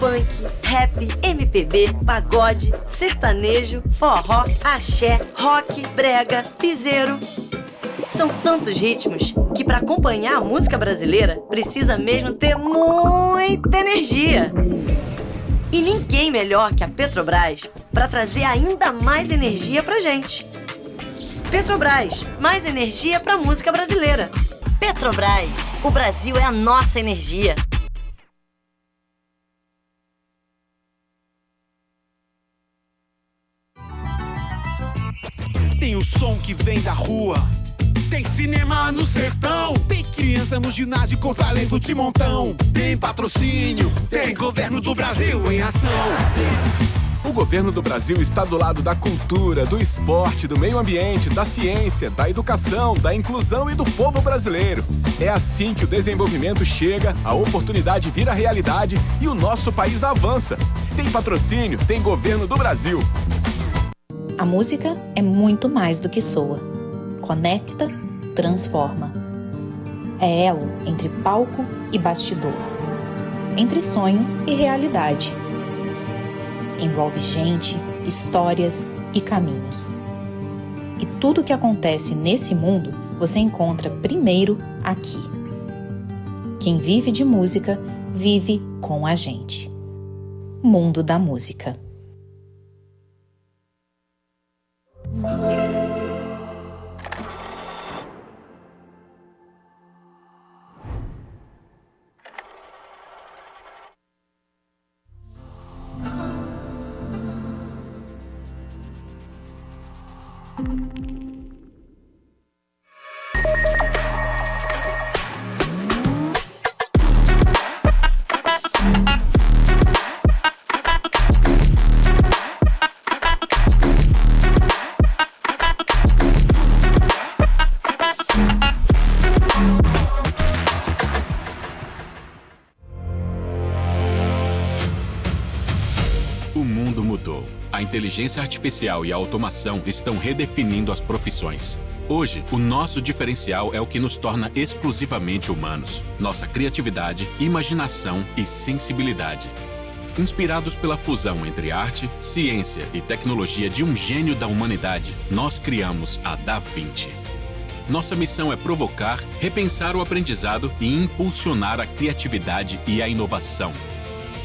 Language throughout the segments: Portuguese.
funk, rap, MPB, pagode, sertanejo, forró, axé, rock, brega, piseiro. São tantos ritmos que para acompanhar a música brasileira precisa mesmo ter muita energia. E ninguém melhor que a Petrobras para trazer ainda mais energia pra gente. Petrobras, mais energia pra música brasileira. Petrobras, o Brasil é a nossa energia. Tem o som que vem da rua, tem cinema no sertão, tem criança no ginásio com talento de montão, tem patrocínio, tem governo do Brasil em ação. O governo do Brasil está do lado da cultura, do esporte, do meio ambiente, da ciência, da educação, da inclusão e do povo brasileiro. É assim que o desenvolvimento chega, a oportunidade vira realidade e o nosso país avança. Tem patrocínio, tem governo do Brasil. A música é muito mais do que soa. Conecta, transforma. É elo entre palco e bastidor. Entre sonho e realidade. Envolve gente, histórias e caminhos. E tudo o que acontece nesse mundo você encontra primeiro aqui. Quem vive de música, vive com a gente. Mundo da Música. O mundo mudou. A inteligência artificial e a automação estão redefinindo as profissões. Hoje, o nosso diferencial é o que nos torna exclusivamente humanos. Nossa criatividade, imaginação e sensibilidade. Inspirados pela fusão entre arte, ciência e tecnologia de um gênio da humanidade, nós criamos a Da Vinci. Nossa missão é provocar, repensar o aprendizado e impulsionar a criatividade e a inovação.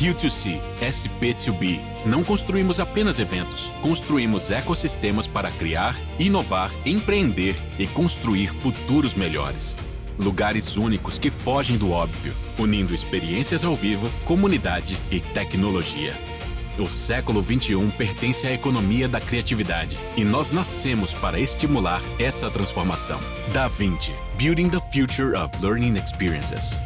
U2C, SP2B. Não construímos apenas eventos, construímos ecossistemas para criar, inovar, empreender e construir futuros melhores. Lugares únicos que fogem do óbvio, unindo experiências ao vivo, comunidade e tecnologia. O século XXI pertence à economia da criatividade e nós nascemos para estimular essa transformação. Da Vinci, Building the Future of Learning Experiences.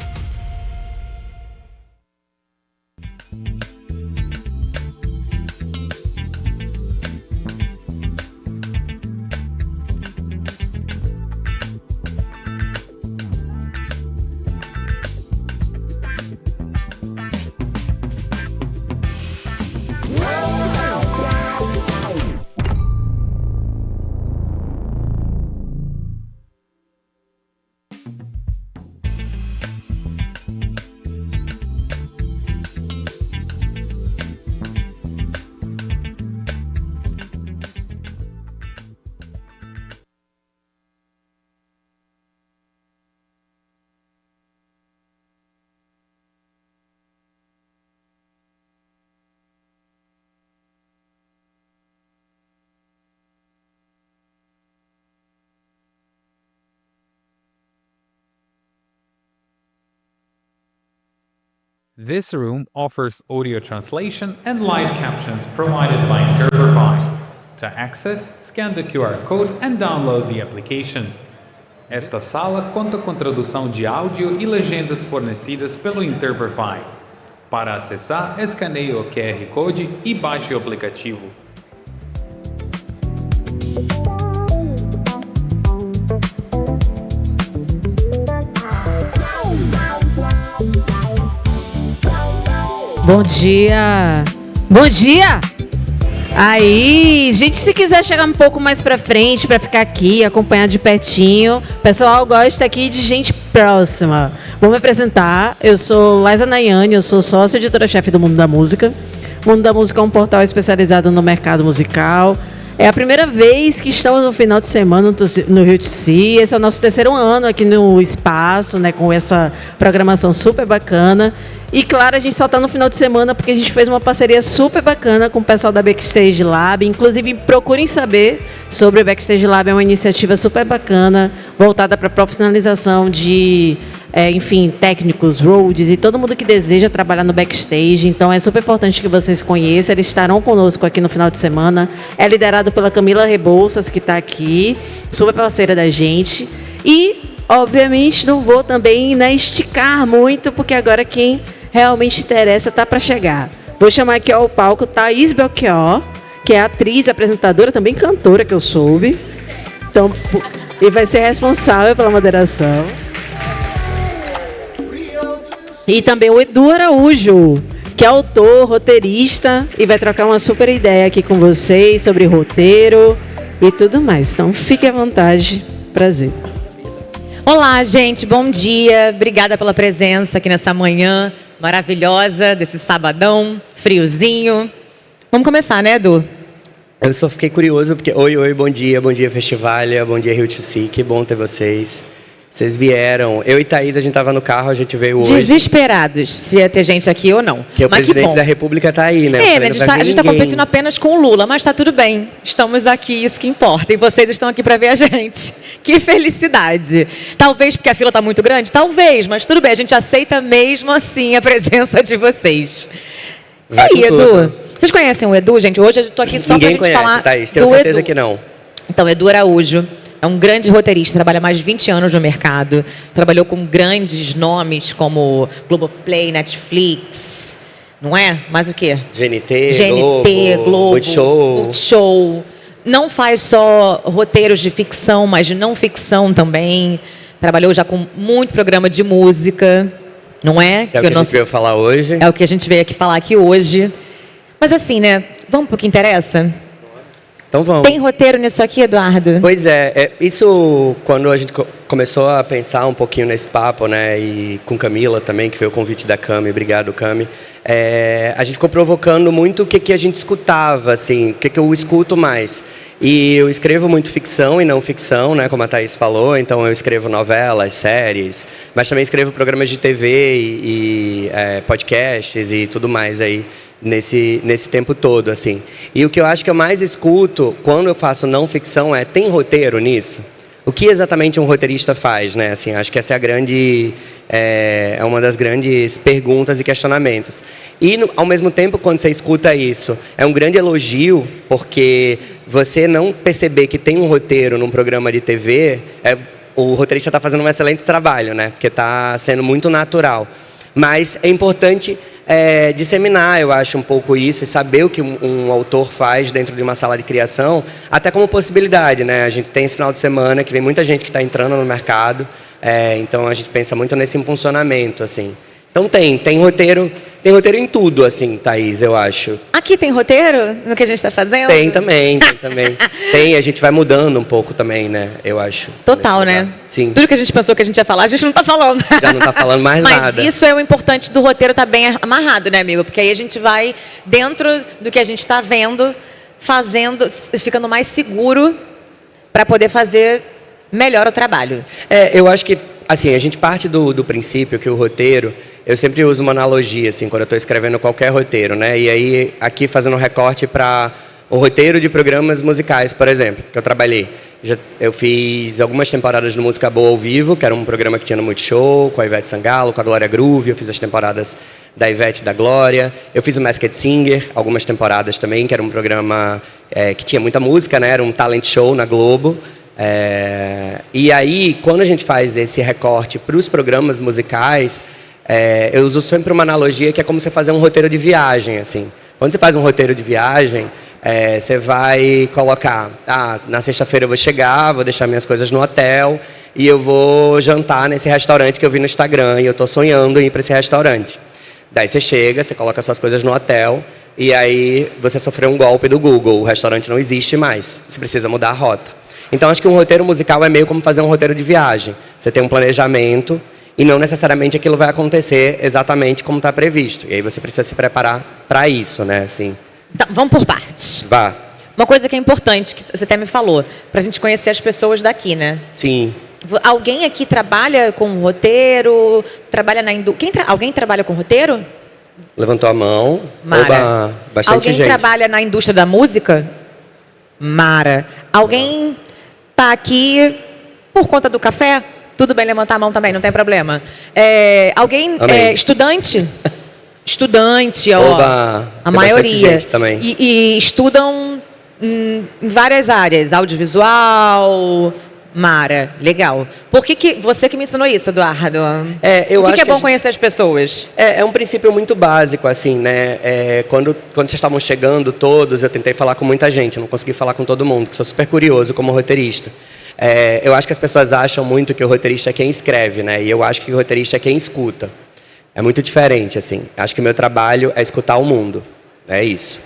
This room offers audio translation and live captions provided by Interprefy. To access, scan the QR code and download the application. Esta sala conta com tradução de áudio e legendas fornecidas pelo Interprefy. Para acessar, escaneie o QR Code e baixe o aplicativo. Bom dia! Bom dia! Aí, gente, se quiser chegar um pouco mais pra frente, pra ficar aqui, acompanhar de pertinho, o pessoal gosta aqui de gente próxima. Vou me apresentar. Eu sou Laisa Nayane, eu sou sócia editora-chefe do Mundo da Música. O Mundo da Música é um portal especializado no mercado musical. É a primeira vez que estamos no final de semana no Rio de Si. Esse é o nosso 3º ano aqui no Espaço, né, com essa programação super bacana. E, claro, a gente só está no final de semana porque a gente fez uma parceria super bacana com o pessoal da Backstage Lab. Inclusive, procurem saber sobre o Backstage Lab. É uma iniciativa super bacana, voltada para a profissionalização de, enfim, técnicos, roadies e todo mundo que deseja trabalhar no backstage. Então, é super importante que vocês conheçam. Eles estarão conosco aqui no final de semana. É liderado pela Camila Rebouças, que está aqui, super parceira da gente. E, obviamente, não vou também, né, esticar muito, porque agora quem realmente interessa está para chegar. Vou chamar aqui ao palco Thaís Belchior, que é atriz, apresentadora, também cantora, que eu soube. Então, e vai ser responsável pela moderação. E também o Edu Araújo, que é autor, roteirista, e vai trocar uma super ideia aqui com vocês sobre roteiro e tudo mais. Então, fique à vontade. Prazer. Olá, gente. Bom dia. Obrigada pela presença aqui nessa manhã maravilhosa, desse sabadão, friozinho. Vamos começar, né, Edu? Eu só fiquei curioso porque... Oi, bom dia Festivalha, bom dia Rio de Si, que bom ter vocês. Vocês vieram. Eu e Thaís, a gente estava no carro, a gente veio hoje. Desesperados se ia ter gente aqui ou não. Que o presidente da República está aí, né? A gente está competindo apenas com o Lula, mas está tudo bem. Estamos aqui, isso que importa. E vocês estão aqui para ver a gente. Que felicidade. Talvez porque a fila está muito grande? Talvez, mas tudo bem. A gente aceita mesmo assim a presença de vocês. E aí, Edu? Vocês conhecem o Edu, gente? Hoje eu estou aqui só para a gente falar. Ninguém conhece, Thaís. Tenho certeza que não. Então, Edu Araújo é um grande roteirista, trabalha mais de 20 anos no mercado, trabalhou com grandes nomes como Globoplay, Netflix, não é? Mais o quê? GNT, Globo, Multishow. Não faz só roteiros de ficção, mas de não ficção também. Trabalhou já com muito programa de música, não é? Que é o que a gente veio falar hoje. É o que a gente veio aqui falar aqui hoje. Mas assim, né? Vamos pro que interessa? Então vamos. Tem roteiro nisso aqui, Eduardo? Pois isso quando a gente começou a pensar um pouquinho nesse papo, né, e com Camila também, que foi o convite da Cami, obrigado Cami, a gente ficou provocando muito o que a gente escutava, assim, o que eu escuto mais. E eu escrevo muito ficção e não ficção, né, como a Thaís falou, então eu escrevo novelas, séries, mas também escrevo programas de TV e podcasts e tudo mais aí. Nesse tempo todo, assim. E o que eu acho que eu mais escuto quando eu faço não ficção tem roteiro nisso? O que exatamente um roteirista faz, né? Assim, acho que essa é uma das grandes perguntas e questionamentos. E, ao mesmo tempo, quando você escuta isso, é um grande elogio, porque você não perceber que tem um roteiro num programa de TV, o roteirista está fazendo um excelente trabalho, né? Porque está sendo muito natural. Mas é importante disseminar, eu acho, um pouco isso e saber o que um autor faz dentro de uma sala de criação, até como possibilidade, né? A gente tem esse final de semana que vem muita gente que está entrando no mercado, então a gente pensa muito nesse impulsionamento, assim. Então tem roteiro em tudo, assim, Thaís, eu acho. Aqui tem roteiro no que a gente está fazendo? Tem também. A gente vai mudando um pouco também, né, eu acho. Total, né? Sim. Tudo que a gente pensou que a gente ia falar, a gente não está falando. Já não está falando mais nada. Mas isso é o importante do roteiro estar bem amarrado, né, amigo? Porque aí a gente vai, dentro do que a gente está vendo, ficando mais seguro para poder fazer melhor o trabalho. Eu acho que, assim, a gente parte do princípio que o roteiro... Eu sempre uso uma analogia, assim, quando eu estou escrevendo qualquer roteiro, né? E aí, aqui fazendo um recorte para o roteiro de programas musicais, por exemplo, que eu trabalhei. Eu fiz algumas temporadas no Música Boa ao Vivo, que era um programa que tinha no Multishow, com a Ivete Sangalo, com a Glória Groove. Eu fiz as temporadas da Ivete e da Glória. Eu fiz o Masked Singer, algumas temporadas também, que era um programa que tinha muita música, né? Era um talent show na Globo. E aí, quando a gente faz esse recorte para os programas musicais... eu uso sempre uma analogia que é como você fazer um roteiro de viagem, assim. Quando você faz um roteiro de viagem, você vai colocar, na sexta-feira eu vou chegar, vou deixar minhas coisas no hotel e eu vou jantar nesse restaurante que eu vi no Instagram e eu estou sonhando em ir para esse restaurante. Daí você chega, você coloca suas coisas no hotel e aí você sofreu um golpe do Google, o restaurante não existe mais, você precisa mudar a rota. Então, acho que um roteiro musical é meio como fazer um roteiro de viagem. Você tem um planejamento e não necessariamente aquilo vai acontecer exatamente como está previsto. E aí você precisa se preparar para isso, né? Assim. Então, vamos por partes. Vá. Uma coisa que é importante, que você até me falou, para a gente conhecer as pessoas daqui, né? Sim. Alguém aqui trabalha com roteiro? Trabalha na indústria? Alguém trabalha com roteiro? Levantou a mão. Mara. Oba, bastante Alguém gente. trabalha na indústria da música? Mara. Alguém está aqui por conta do café? Tudo bem levantar a mão também, não tem problema. Alguém estudante? Estudante, ó. Oba, a tem maioria. bastante gente também. E estudam em várias áreas, audiovisual. Mara, legal. Por que você que me ensinou isso, Eduardo? Por que é bom conhecer as pessoas? É um princípio muito básico, assim, né? Quando vocês estavam chegando todos, eu tentei falar com muita gente, não consegui falar com todo mundo, porque sou super curioso como roteirista. Eu acho que as pessoas acham muito que o roteirista é quem escreve, né? E eu acho que o roteirista é quem escuta. É muito diferente, assim. Acho que o meu trabalho é escutar o mundo. É isso.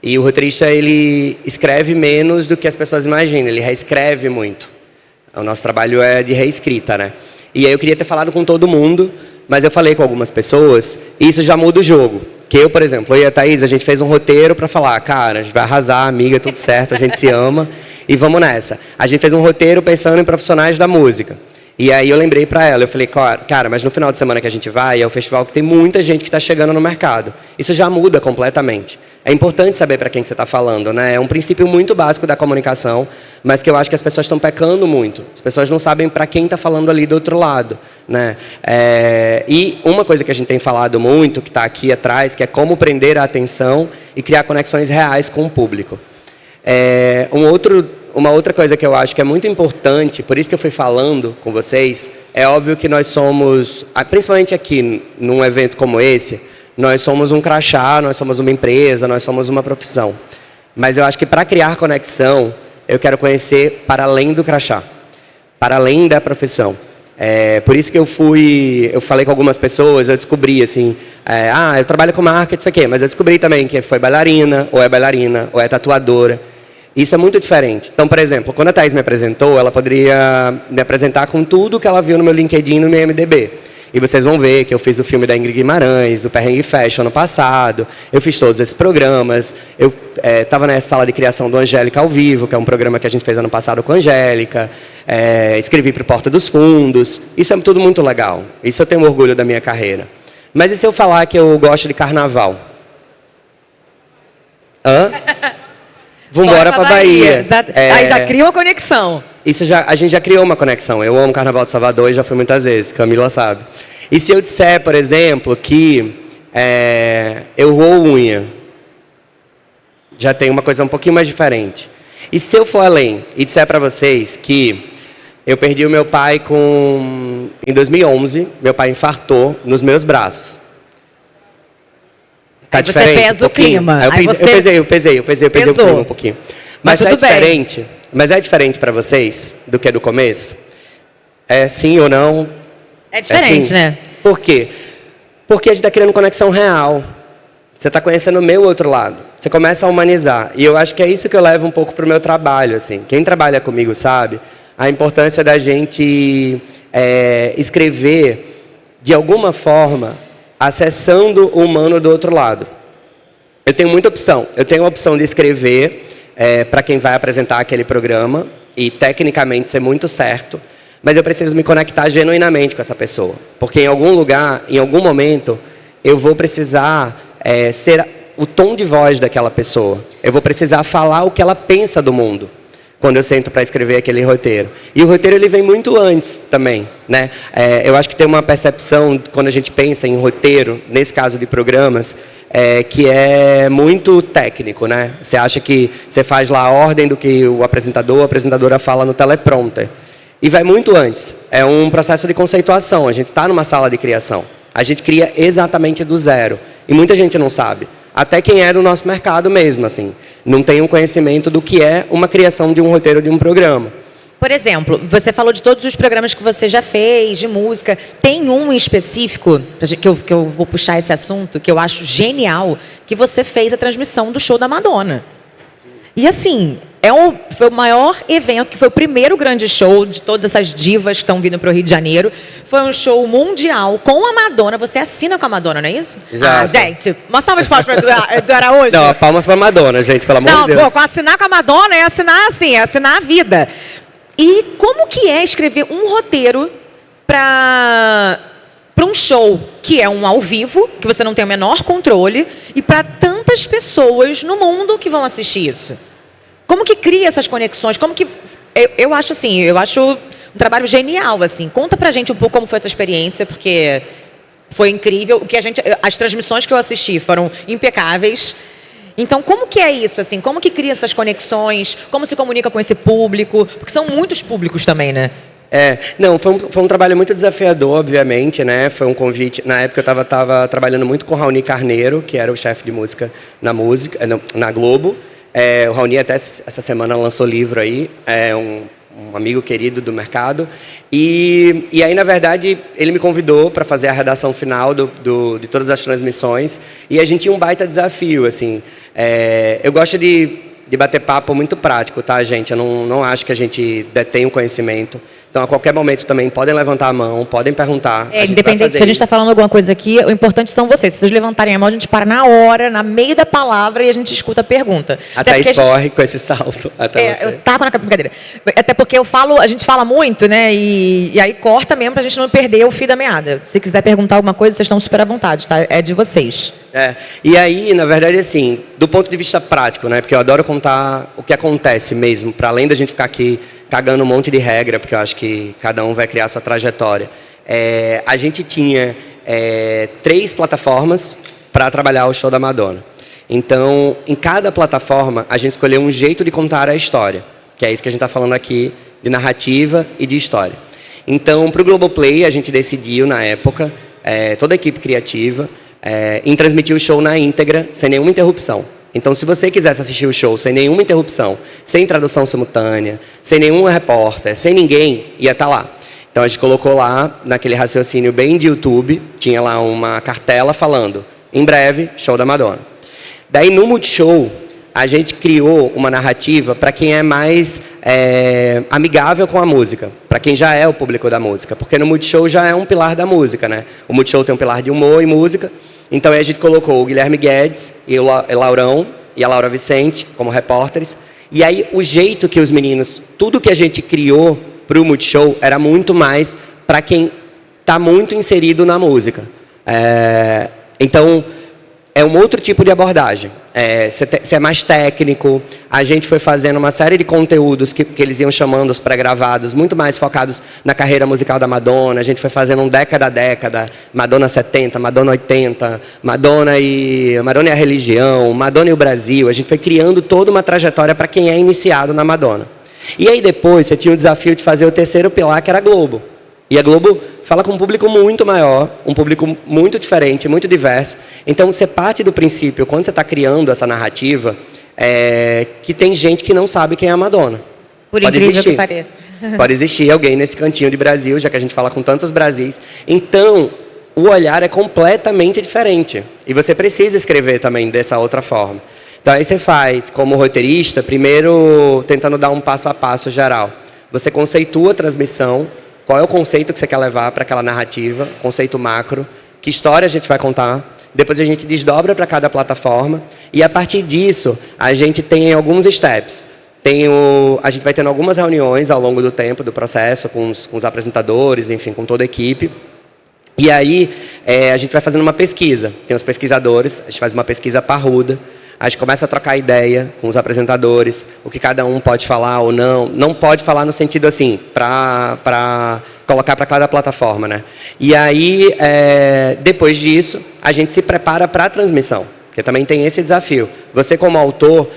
E o roteirista, ele escreve menos do que as pessoas imaginam, ele reescreve muito. O nosso trabalho é de reescrita, né? E aí eu queria ter falado com todo mundo, mas eu falei com algumas pessoas, e isso já muda o jogo. Que eu, por exemplo, eu e a Thaís, a gente fez um roteiro para falar, cara, a gente vai arrasar, amiga, tudo certo, a gente se ama, e vamos nessa. A gente fez um roteiro pensando em profissionais da música. E aí eu lembrei para ela, eu falei, cara, mas no final de semana que a gente vai, é um festival que tem muita gente que está chegando no mercado. Isso já muda completamente. É importante saber para quem que você está falando, né? É um princípio muito básico da comunicação, mas que eu acho que as pessoas estão pecando muito. As pessoas não sabem para quem está falando ali do outro lado, né? E uma coisa que a gente tem falado muito, que está aqui atrás, que é como prender a atenção e criar conexões reais com o público. Uma outra coisa que eu acho que é muito importante, por isso que eu fui falando com vocês, é óbvio que nós somos, principalmente aqui num evento como esse, nós somos um crachá, nós somos uma empresa, nós somos uma profissão. Mas eu acho que para criar conexão, eu quero conhecer para além do crachá, para além da profissão. Por isso que eu falei com algumas pessoas, eu descobri assim, eu trabalho com marketing, isso aqui, mas eu descobri também que foi bailarina, ou é tatuadora. Isso é muito diferente. Então, por exemplo, quando a Thaís me apresentou, ela poderia me apresentar com tudo que ela viu no meu LinkedIn e no meu IMDb. E vocês vão ver que eu fiz o filme da Ingrid Guimarães, o Perrengue Fashion ano passado, eu fiz todos esses programas, eu estava na sala de criação do Angélica ao Vivo, que é um programa que a gente fez ano passado com a Angélica, escrevi para o Porta dos Fundos, isso é tudo muito legal, isso eu tenho orgulho da minha carreira. Mas e se eu falar que eu gosto de carnaval? Vamos embora para Bahia. Aí já cria uma conexão. A gente já criou uma conexão. Eu amo o Carnaval de Salvador e já fui muitas vezes, Camila sabe. E se eu disser, por exemplo, que eu roo unha, já tem uma coisa um pouquinho mais diferente. E se eu for além e disser para vocês que eu perdi o meu pai em 2011, meu pai infartou nos meus braços. Tá diferente? Você pesa o clima. Eu pesei o clima um pouquinho. Mas é diferente. Mas é diferente para vocês do que do começo? É sim ou não? É diferente, né? Por quê? Porque a gente está criando conexão real. Você está conhecendo o meu outro lado. Você começa a humanizar. E eu acho que é isso que eu levo um pouco para o meu trabalho. Assim. Quem trabalha comigo sabe a importância da gente escrever, de alguma forma, acessando o humano do outro lado. Eu tenho muita opção. Eu tenho a opção de escrever para quem vai apresentar aquele programa e tecnicamente ser muito certo, mas eu preciso me conectar genuinamente com essa pessoa, porque em algum lugar, em algum momento, eu vou precisar ser o tom de voz daquela pessoa. Eu vou precisar falar o que ela pensa do mundo quando eu sento para escrever aquele roteiro. E o roteiro ele vem muito antes também, né? Eu acho que tem uma percepção, quando a gente pensa em roteiro, nesse caso de programas, que é muito técnico, né? Você acha que você faz lá a ordem do que o apresentador ou a apresentadora fala no teleprompter. E vai muito antes. É um processo de conceituação. A gente está numa sala de criação. A gente cria exatamente do zero. E muita gente não sabe. Até quem é do nosso mercado mesmo, assim. Não tem um conhecimento do que é uma criação de um roteiro de um programa. Por exemplo, você falou de todos os programas que você já fez, de música. Tem um em específico, que eu vou puxar esse assunto, que eu acho genial, que você fez a transmissão do show da Madonna. E assim, Foi o maior evento, que foi o primeiro grande show de todas essas divas que estão vindo para o Rio de Janeiro. Foi um show mundial com a Madonna. Você assina com a Madonna, não é isso? Exato. Gente, uma salva de palmas para do Araújo. Não, palmas pra Madonna, gente, pelo amor de Deus. Não, pô, assinar com a Madonna é assinar assim, é assinar a vida. E como que é escrever um roteiro para um show que é um ao vivo, que você não tem o menor controle, e para tantas pessoas no mundo que vão assistir isso? Como que cria essas conexões? Como que eu acho um trabalho genial, assim. Conta pra gente um pouco como foi essa experiência, porque foi incrível. As transmissões que eu assisti foram impecáveis. Então, como que é isso, assim? Como que cria essas conexões? Como se comunica com esse público? Porque são muitos públicos também, né? Foi um trabalho muito desafiador, obviamente, né? Foi um convite. Na época eu estava trabalhando muito com o Raoni Carneiro, que era o chefe de música na Globo. O Raoni até essa semana lançou livro aí, um amigo querido do mercado. E aí, na verdade, ele me convidou para fazer a redação final de todas as transmissões. E a gente tinha um baita desafio, assim. Eu gosto de bater papo muito prático, tá, gente? Eu não acho que a gente detém o conhecimento. Então, a qualquer momento também podem levantar a mão, podem perguntar. Independente se a gente está falando alguma coisa aqui, o importante são vocês. Se vocês levantarem a mão, a gente para na hora, no meio da palavra, e a gente escuta a pergunta. Até corre com esse salto. Eu taco na brincadeira. Até porque a gente fala muito, né? E aí corta mesmo para a gente não perder o fio da meada. Se quiser perguntar alguma coisa, vocês estão super à vontade, tá? É de vocês. E aí, na verdade, assim, do ponto de vista prático, né? Porque eu adoro contar o que acontece mesmo, para além da gente ficar aqui cagando um monte de regra, porque eu acho que cada um vai criar a sua trajetória. A gente tinha 3 plataformas para trabalhar o show da Madonna. Então, em cada plataforma, a gente escolheu um jeito de contar a história, que é isso que a gente está falando aqui, de narrativa e de história. Então, para o Globoplay, a gente decidiu, na época, toda a equipe criativa, em transmitir o show na íntegra, sem nenhuma interrupção. Então, se você quisesse assistir o show sem nenhuma interrupção, sem tradução simultânea, sem nenhum repórter, sem ninguém, ia estar lá. Então, a gente colocou lá, naquele raciocínio bem de YouTube, tinha lá uma cartela falando, em breve, show da Madonna. Daí, no Multishow, a gente criou uma narrativa para quem é mais amigável com a música, para quem já é o público da música, porque no Multishow já é um pilar da música, né? O Multishow tem um pilar de humor e música. Então, aí a gente colocou o Guilherme Guedes e o Laurão e a Laura Vicente como repórteres. E aí, o jeito que os meninos... Tudo que a gente criou para o Multishow era muito mais para quem está muito inserido na música. Então, é um outro tipo de abordagem. Você é mais técnico. A gente foi fazendo uma série de conteúdos que eles iam chamando os pré-gravados, muito mais focados na carreira musical da Madonna. A gente foi fazendo um década a década, Madonna 70, Madonna 80, Madonna e a religião, Madonna e o Brasil. A gente foi criando toda uma trajetória para quem é iniciado na Madonna. E aí depois você tinha o desafio de fazer o terceiro pilar, que era a Globo. E a Globo fala com um público muito maior, um público muito diferente, muito diverso. Então, você parte do princípio, quando você está criando essa narrativa, que tem gente que não sabe quem é a Madonna. Por incrível que pareça. Pode existir alguém nesse cantinho de Brasil, já que a gente fala com tantos Brasis. Então, o olhar é completamente diferente. E você precisa escrever também dessa outra forma. Então, aí você faz, como roteirista, primeiro tentando dar um passo a passo geral. Você conceitua a transmissão. Qual é o conceito que você quer levar para aquela narrativa, conceito macro, que história a gente vai contar, depois a gente desdobra para cada plataforma e a partir disso a gente tem alguns steps. A gente vai tendo algumas reuniões ao longo do tempo, do processo, com os apresentadores, enfim, com toda a equipe. E aí a gente vai fazendo uma pesquisa, tem os pesquisadores, a gente faz uma pesquisa parruda, a gente começa a trocar ideia com os apresentadores, o que cada um pode falar ou não. Não pode falar no sentido assim, para colocar para cada plataforma, né? E aí, depois disso, a gente se prepara para a transmissão, porque também tem esse desafio. Você como autor,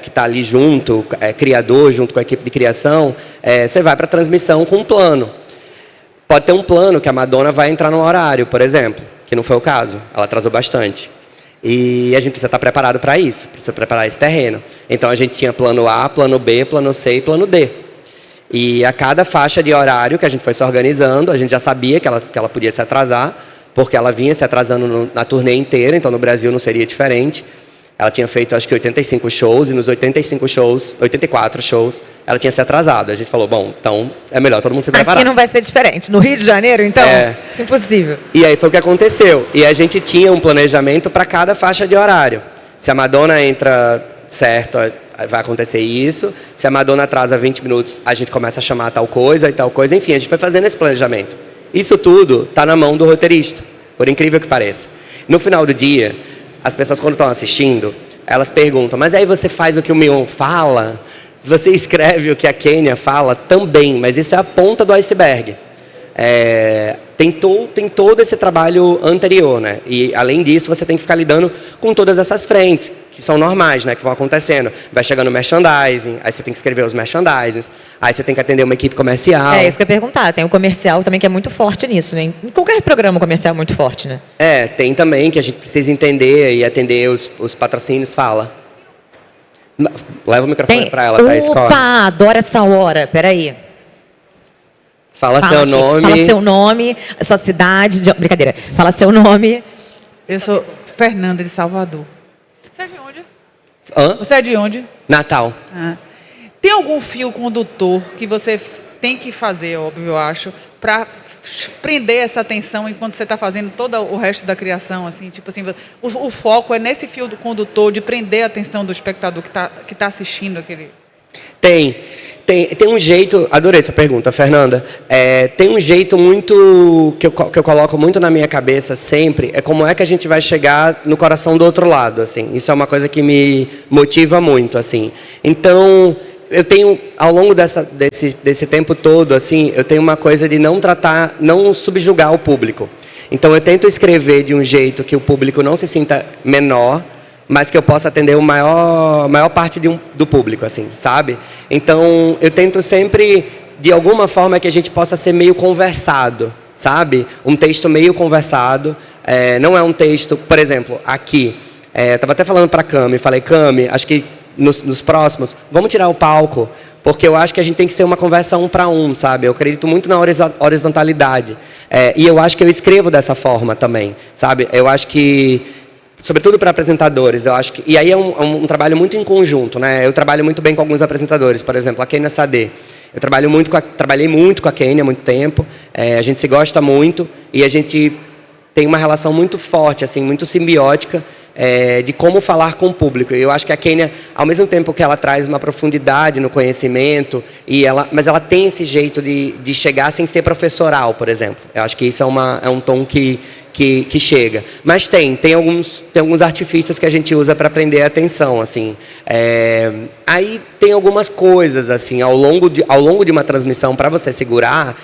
que está ali junto, criador, junto com a equipe de criação, você vai para a transmissão com um plano. Pode ter um plano que a Madonna vai entrar no horário, por exemplo, que não foi o caso, ela atrasou bastante. E a gente precisa estar preparado para isso, precisa preparar esse terreno. Então, a gente tinha plano A, plano B, plano C e plano D. E a cada faixa de horário que a gente foi se organizando, a gente já sabia que ela podia se atrasar, porque ela vinha se atrasando na turnê inteira, então no Brasil não seria diferente. Ela tinha feito, acho que 85 shows, e nos 84 shows, ela tinha se atrasado. A gente falou, bom, então é melhor todo mundo se preparar. Aqui não vai ser diferente. No Rio de Janeiro, então, impossível. E aí foi o que aconteceu. E a gente tinha um planejamento para cada faixa de horário. Se a Madonna entra certo, vai acontecer isso. Se a Madonna atrasa 20 minutos, a gente começa a chamar tal coisa e tal coisa. Enfim, a gente foi fazendo esse planejamento. Isso tudo está na mão do roteirista, por incrível que pareça. No final do dia, as pessoas, quando estão assistindo, elas perguntam, mas aí você faz o que o Mion fala? Você escreve o que a Kênia fala? Também, mas isso é a ponta do iceberg. Tem todo esse trabalho anterior, né? E, além disso, você tem que ficar lidando com todas essas frentes, que são normais, né? Que vão acontecendo. Vai chegando o merchandising, aí você tem que escrever os merchandisings, aí você tem que atender uma equipe comercial. É isso que eu ia perguntar. Tem o comercial também que é muito forte nisso, né? Em qualquer programa comercial é muito forte, né? Tem também que a gente precisa entender e atender os patrocínios. Fala. Leva o microfone para ela, tá? Opa, adoro essa hora. Peraí. Fala seu nome. Fala seu nome, sua cidade. Brincadeira. Fala seu nome. Eu sou Fernanda de Salvador. Você é de onde? Hã? Você é de onde? Natal. Tem algum fio condutor que você tem que fazer, óbvio, eu acho, para prender essa atenção enquanto você está fazendo todo o resto da criação, assim, tipo assim, o foco é nesse fio condutor de prender a atenção do espectador que tá assistindo aquele... Tem um jeito, adorei essa pergunta, Fernanda. Tem um jeito muito que eu coloco muito na minha cabeça sempre, é como é que a gente vai chegar no coração do outro lado, assim. Isso é uma coisa que me motiva muito, assim. Então, eu tenho, ao longo desse tempo todo, assim, eu tenho uma coisa de não subjugar o público. Então, eu tento escrever de um jeito que o público não se sinta menor, mas que eu possa atender a maior parte do público, assim, sabe? Então, eu tento sempre, de alguma forma, que a gente possa ser meio conversado, sabe? Um texto meio conversado, não é um texto... Por exemplo, aqui, estava até falando para a Cami, falei, Cami, acho que nos próximos, vamos tirar o palco, porque eu acho que a gente tem que ser uma conversa 1 para 1, sabe? Eu acredito muito na horizontalidade. E eu acho que eu escrevo dessa forma também, sabe? Eu acho que... Sobretudo para apresentadores, eu acho que... E aí é um trabalho muito em conjunto, né? Eu trabalho muito bem com alguns apresentadores, por exemplo, a Kênia Sade. Eu trabalhei muito com a Kênia há muito tempo, a gente se gosta muito e a gente tem uma relação muito forte, assim, muito simbiótica, de como falar com o público. Eu acho que a Kênia, ao mesmo tempo que ela traz uma profundidade no conhecimento, mas ela tem esse jeito de chegar sem ser professoral, por exemplo. Eu acho que isso é um tom que chega. Mas tem alguns artifícios que a gente usa para prender a atenção, assim. Aí tem algumas coisas, assim, ao longo de uma transmissão, para você segurar,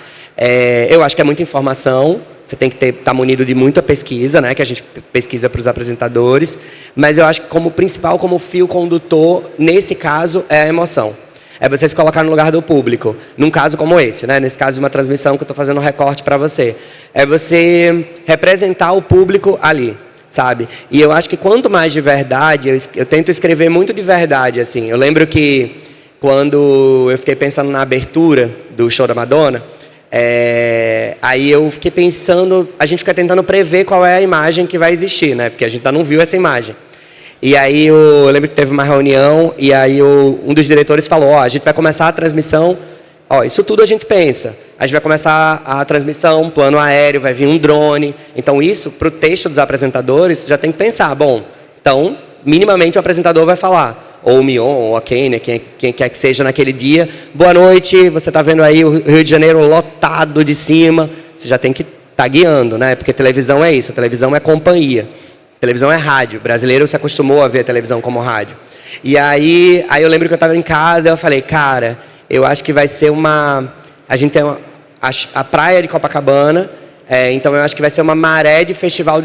eu acho que é muita informação, você tem que estar munido de muita pesquisa, né, que a gente pesquisa para os apresentadores, mas eu acho que como fio condutor, nesse caso, é a emoção. É você se colocar no lugar do público, num caso como esse, né? Nesse caso de uma transmissão que eu estou fazendo um recorte para você. É você representar o público ali, sabe? E eu acho que quanto mais de verdade, eu tento escrever muito de verdade, assim. Eu lembro que quando eu fiquei pensando na abertura do show da Madonna, aí eu fiquei pensando, a gente fica tentando prever qual é a imagem que vai existir, né? Porque a gente ainda não viu essa imagem. E aí eu lembro que teve uma reunião e aí um dos diretores falou, a gente vai começar a transmissão, isso tudo a gente pensa. A gente vai começar a transmissão, plano aéreo, vai vir um drone. Então isso, para o texto dos apresentadores, já tem que pensar, bom, então, minimamente o apresentador vai falar, ou o Mion, ou a Kênia, quem quer que seja naquele dia, boa noite, você está vendo aí o Rio de Janeiro lotado de cima, você já tem que estar guiando, né? Porque televisão é isso, televisão é companhia. Televisão é rádio. O brasileiro se acostumou a ver a televisão como rádio. E aí eu lembro que eu estava em casa e eu falei, cara, eu acho que vai ser a gente tem a praia de Copacabana, então eu acho que vai ser uma maré de festival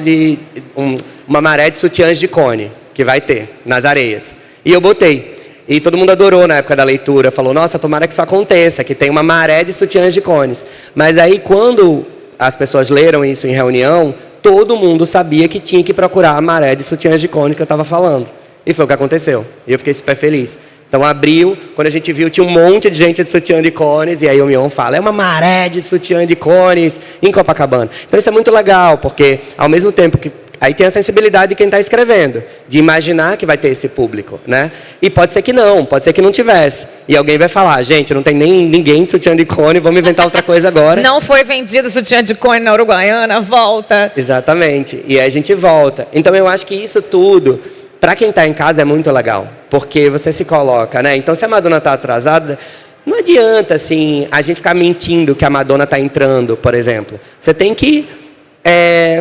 uma maré de sutiãs de cone, que vai ter nas areias. E eu botei. E todo mundo adorou na época da leitura. Falou, nossa, tomara que isso aconteça, que tem uma maré de sutiãs de cones. Mas aí quando as pessoas leram isso em reunião, todo mundo sabia que tinha que procurar a maré de sutiãs de cone que eu estava falando. E foi o que aconteceu. E eu fiquei super feliz. Então, abriu, quando a gente viu, tinha um monte de gente de sutiã de cones, e aí o Mion fala, é uma maré de sutiã de cones em Copacabana. Então, isso é muito legal, porque ao mesmo tempo que Aí tem a sensibilidade de quem está escrevendo, de imaginar que vai ter esse público, né? E pode ser que não tivesse. E alguém vai falar, gente, não tem nem ninguém de sutiã de cone, vamos inventar outra coisa agora. Não foi vendido sutiã de cone na Uruguaiana, volta. Exatamente, e aí a gente volta. Então eu acho que isso tudo, para quem está em casa, é muito legal, porque você se coloca, né? Então se a Madonna está atrasada, não adianta, assim, a gente ficar mentindo que a Madonna está entrando, por exemplo. Você tem que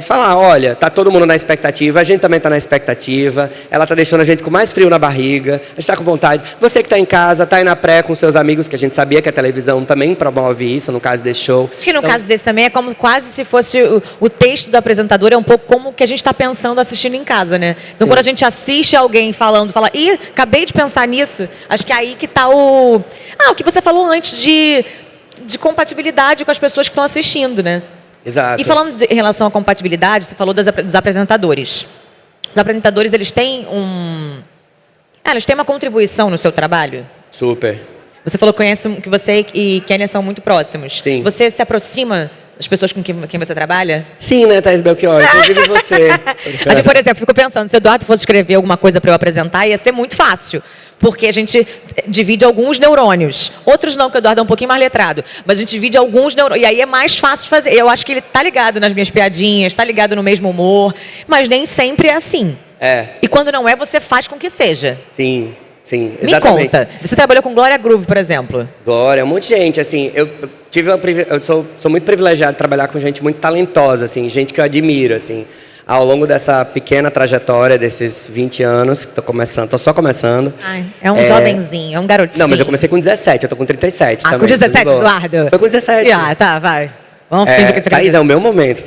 falar, olha, tá todo mundo na expectativa, a gente também está na expectativa, ela está deixando a gente com mais frio na barriga, a gente está com vontade. Você que está em casa, está aí na pré com seus amigos, que a gente sabia que a televisão também promove isso, no caso desse show. Acho que no caso desse também é como quase se fosse o texto do apresentador, é um pouco como o que a gente está pensando assistindo em casa, né? Então, quando a gente assiste alguém falando, fala, ih, acabei de pensar nisso, acho que é aí que está o que você falou antes de compatibilidade com as pessoas que estão assistindo, né? Exato. E falando em relação à compatibilidade, você falou dos apresentadores. Os apresentadores, eles têm eles têm uma contribuição no seu trabalho? Super. Você falou que você e Kênia são muito próximos. Sim. Você se aproxima das pessoas com quem você trabalha? Sim, né, Thaís Belchior? Inclusive você. Mas, por exemplo, fico pensando, se o Eduardo fosse escrever alguma coisa para eu apresentar, ia ser muito fácil. Porque a gente divide alguns neurônios. Outros não, que o Eduardo é um pouquinho mais letrado. Mas a gente divide alguns neurônios. E aí é mais fácil de fazer. Eu acho que ele tá ligado nas minhas piadinhas, tá ligado no mesmo humor. Mas nem sempre é assim. E quando não é, você faz com que seja. Sim, exatamente. Me conta. Você trabalhou com Glória Groove, por exemplo. Glória, um monte de gente, assim, eu sou muito privilegiado de trabalhar com gente muito talentosa, assim, gente que eu admiro, assim, ao longo dessa pequena trajetória, desses 20 anos, que tô só começando. Ai, é um jovenzinho, é um garotinho. Não, mas eu comecei com 17, eu tô com 37 também. Com 17, Eduardo? Foi com 17. Tá, vai. Vamos fingir que eu te Thaís, é o meu momento.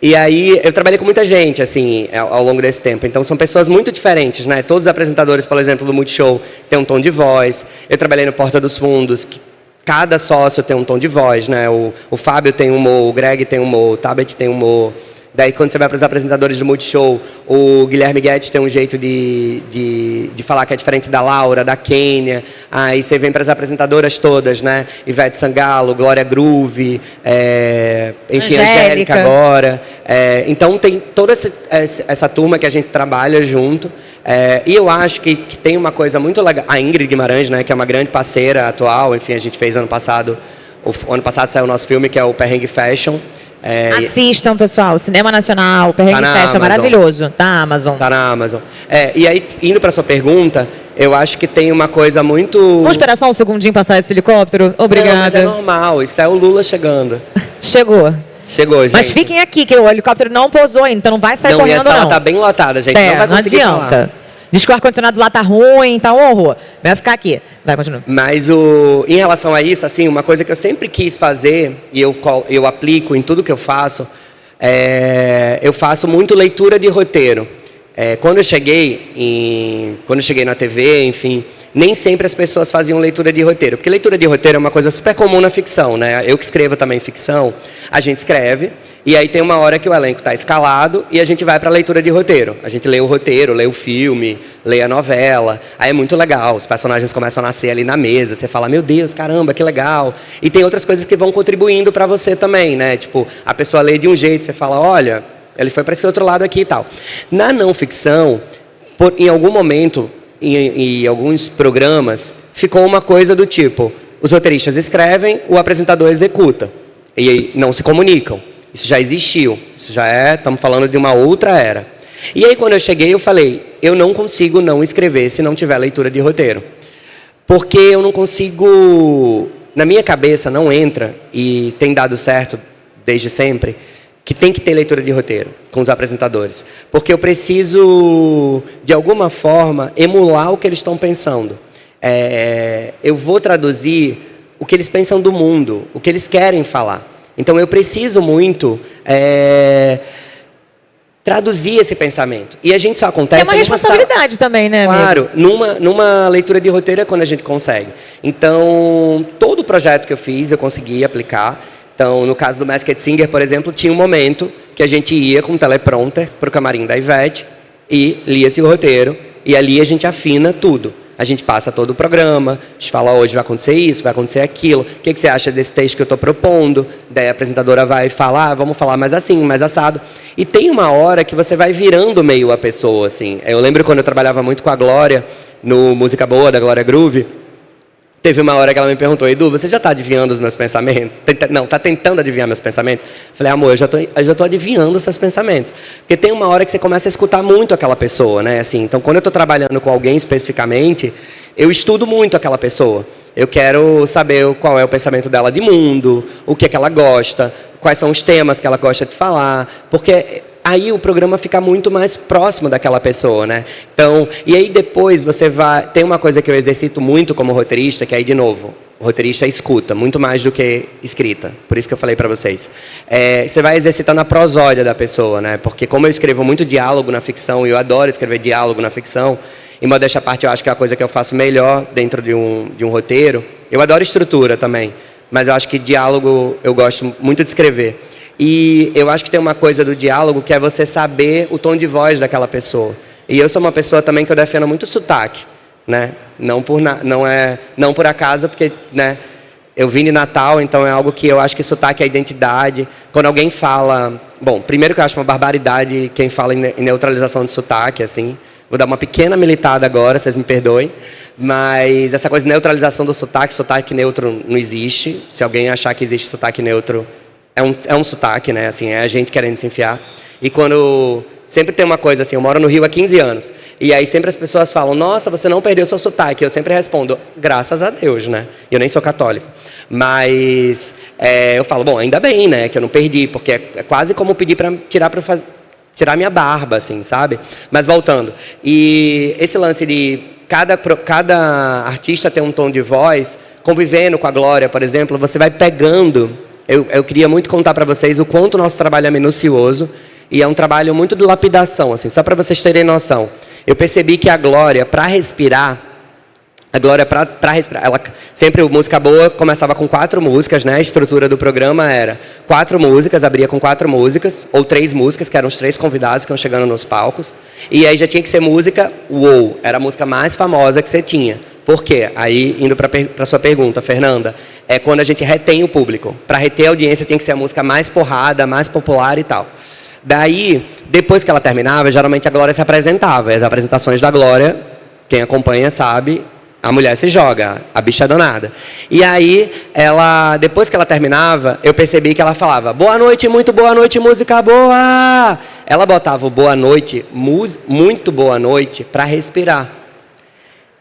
E aí, eu trabalhei com muita gente, assim, ao longo desse tempo. Então, são pessoas muito diferentes, né? Todos os apresentadores, por exemplo, do Multishow, têm um tom de voz. Eu trabalhei no Porta dos Fundos, que cada sócio tem um tom de voz, né? O Fábio tem humor, o Greg tem humor, o Tabet tem humor. Daí, quando você vai para os apresentadores do Multishow, o Guilherme Guedes tem um jeito de falar que é diferente da Laura, da Kênia. Aí você vem para as apresentadoras todas, né? Ivete Sangalo, Glória Groove, enfim, Angélica agora. Então, tem toda essa turma que a gente trabalha junto. E eu acho que tem uma coisa muito legal. A Ingrid Guimarães, né? Que é uma grande parceira atual. Enfim, a gente fez ano passado saiu o nosso filme, que é o Perrengue Fashion. Assistam, pessoal, Cinema Nacional, Perrengue Fashion, maravilhoso, tá, Amazon. Tá na Amazon. E aí, indo para sua pergunta, eu acho que tem uma coisa muito... Vamos esperar só um segundinho passar esse helicóptero? Obrigada. Não, mas é normal, isso é o Lula chegando. Chegou, gente. Mas fiquem aqui, que o helicóptero não pousou ainda, então não vai sair correndo, não. E a sala tá bem lotada, gente, não vai conseguir não adianta. falar. Diz que o ar-condicionado lá tá ruim, tá um horror. Vai ficar aqui. Vai, continua. Mas em relação a isso, assim, uma coisa que eu sempre quis fazer, e eu aplico em tudo que eu faço muito leitura de roteiro. Quando eu cheguei na TV, enfim, nem sempre as pessoas faziam leitura de roteiro. Porque leitura de roteiro é uma coisa super comum na ficção, né? Eu que escrevo também ficção, a gente escreve, e aí tem uma hora que o elenco está escalado e a gente vai para a leitura de roteiro. A gente lê o roteiro, lê o filme, lê a novela. Aí é muito legal, os personagens começam a nascer ali na mesa, você fala, meu Deus, caramba, que legal. E tem outras coisas que vão contribuindo para você também, né? Tipo, a pessoa lê de um jeito, você fala, olha, ele foi para esse outro lado aqui e tal. Na não ficção, em algum momento, em alguns programas, ficou uma coisa do tipo, os roteiristas escrevem, o apresentador executa. E não se comunicam. Isso já existiu. Isso já estamos falando de uma outra era. E aí, quando eu cheguei, eu falei, eu não consigo não escrever se não tiver leitura de roteiro. Porque eu não consigo... Na minha cabeça não entra, e tem dado certo desde sempre, que tem que ter leitura de roteiro com os apresentadores. Porque eu preciso, de alguma forma, emular o que eles estão pensando. Eu vou traduzir o que eles pensam do mundo, o que eles querem falar. Então, eu preciso muito traduzir esse pensamento. E a gente só acontece... É uma responsabilidade também, né, amigo? Claro, numa leitura de roteiro é quando a gente consegue. Então, todo o projeto que eu fiz, eu consegui aplicar. Então, no caso do Masked Singer, por exemplo, tinha um momento que a gente ia com um teleprompter para o camarim da Ivete e lia-se o roteiro. E ali a gente afina tudo. A gente passa todo o programa, a gente fala, hoje vai acontecer isso, vai acontecer aquilo, o que você acha desse texto que eu estou propondo? Daí a apresentadora vai falar, vamos falar mais assim, mais assado. E tem uma hora que você vai virando meio a pessoa, assim. Eu lembro quando eu trabalhava muito com a Glória, no Música Boa, da Glória Groove, teve uma hora que ela me perguntou, Edu, você já está adivinhando os meus pensamentos? Não, está tentando adivinhar meus pensamentos? Falei, amor, eu já estou adivinhando os seus pensamentos. Porque tem uma hora que você começa a escutar muito aquela pessoa, né? Assim, então, quando eu estou trabalhando com alguém especificamente, eu estudo muito aquela pessoa. Eu quero saber qual é o pensamento dela de mundo, o que é que ela gosta, quais são os temas que ela gosta de falar, porque aí o programa fica muito mais próximo daquela pessoa, né? Então, e aí depois você vai... Tem uma coisa que eu exercito muito como roteirista, que aí, de novo, o roteirista escuta, muito mais do que escrita. Por isso que eu falei para vocês. Você vai exercitando a prosódia da pessoa, né? Porque como eu escrevo muito diálogo na ficção, e eu adoro escrever diálogo na ficção, e modéstia à parte, eu acho que é a coisa que eu faço melhor dentro de um roteiro. Eu adoro estrutura também, mas eu acho que diálogo eu gosto muito de escrever. E eu acho que tem uma coisa do diálogo que é você saber o tom de voz daquela pessoa. E eu sou uma pessoa também que eu defendo muito o sotaque, né? Não por acaso, porque, né, eu vim de Natal, então é algo que eu acho que sotaque é identidade. Quando alguém fala... Bom, primeiro que eu acho uma barbaridade quem fala em neutralização de sotaque, assim. Vou dar uma pequena militada agora, vocês me perdoem. Mas essa coisa de neutralização do sotaque neutro não existe. Se alguém achar que existe sotaque neutro... É um sotaque, né? Assim, é a gente querendo se enfiar. E quando... Sempre tem uma coisa assim, eu moro no Rio há 15 anos. E aí sempre as pessoas falam, nossa, você não perdeu seu sotaque. Eu sempre respondo, graças a Deus, né? Eu nem sou católico. Mas eu falo, bom, ainda bem, né? Que eu não perdi, porque é quase como pedir para tirar minha barba, assim, sabe? Mas voltando. E esse lance de cada artista tem um tom de voz, convivendo com a Glória, por exemplo, você vai pegando... Eu queria muito contar para vocês o quanto o nosso trabalho é minucioso e é um trabalho muito de lapidação, assim, só para vocês terem noção. Eu percebi que a Glória, para respirar, ela sempre Música Boa começava com 4 músicas, né? A estrutura do programa era 4 músicas, abria com 4 músicas, ou 3 músicas, que eram os 3 convidados que iam chegando nos palcos. E aí já tinha que ser música, uou, era a música mais famosa que você tinha. Por quê? Aí, indo para a sua pergunta, Fernanda, é quando a gente retém o público. Para reter a audiência tem que ser a música mais porrada, mais popular e tal. Daí, depois que ela terminava, geralmente a Glória se apresentava. E as apresentações da Glória, quem acompanha sabe, a mulher se joga, a bicha é danada. E aí, depois que ela terminava, eu percebi que ela falava, boa noite, muito boa noite, música boa! Ela botava o boa noite, muito boa noite, para respirar.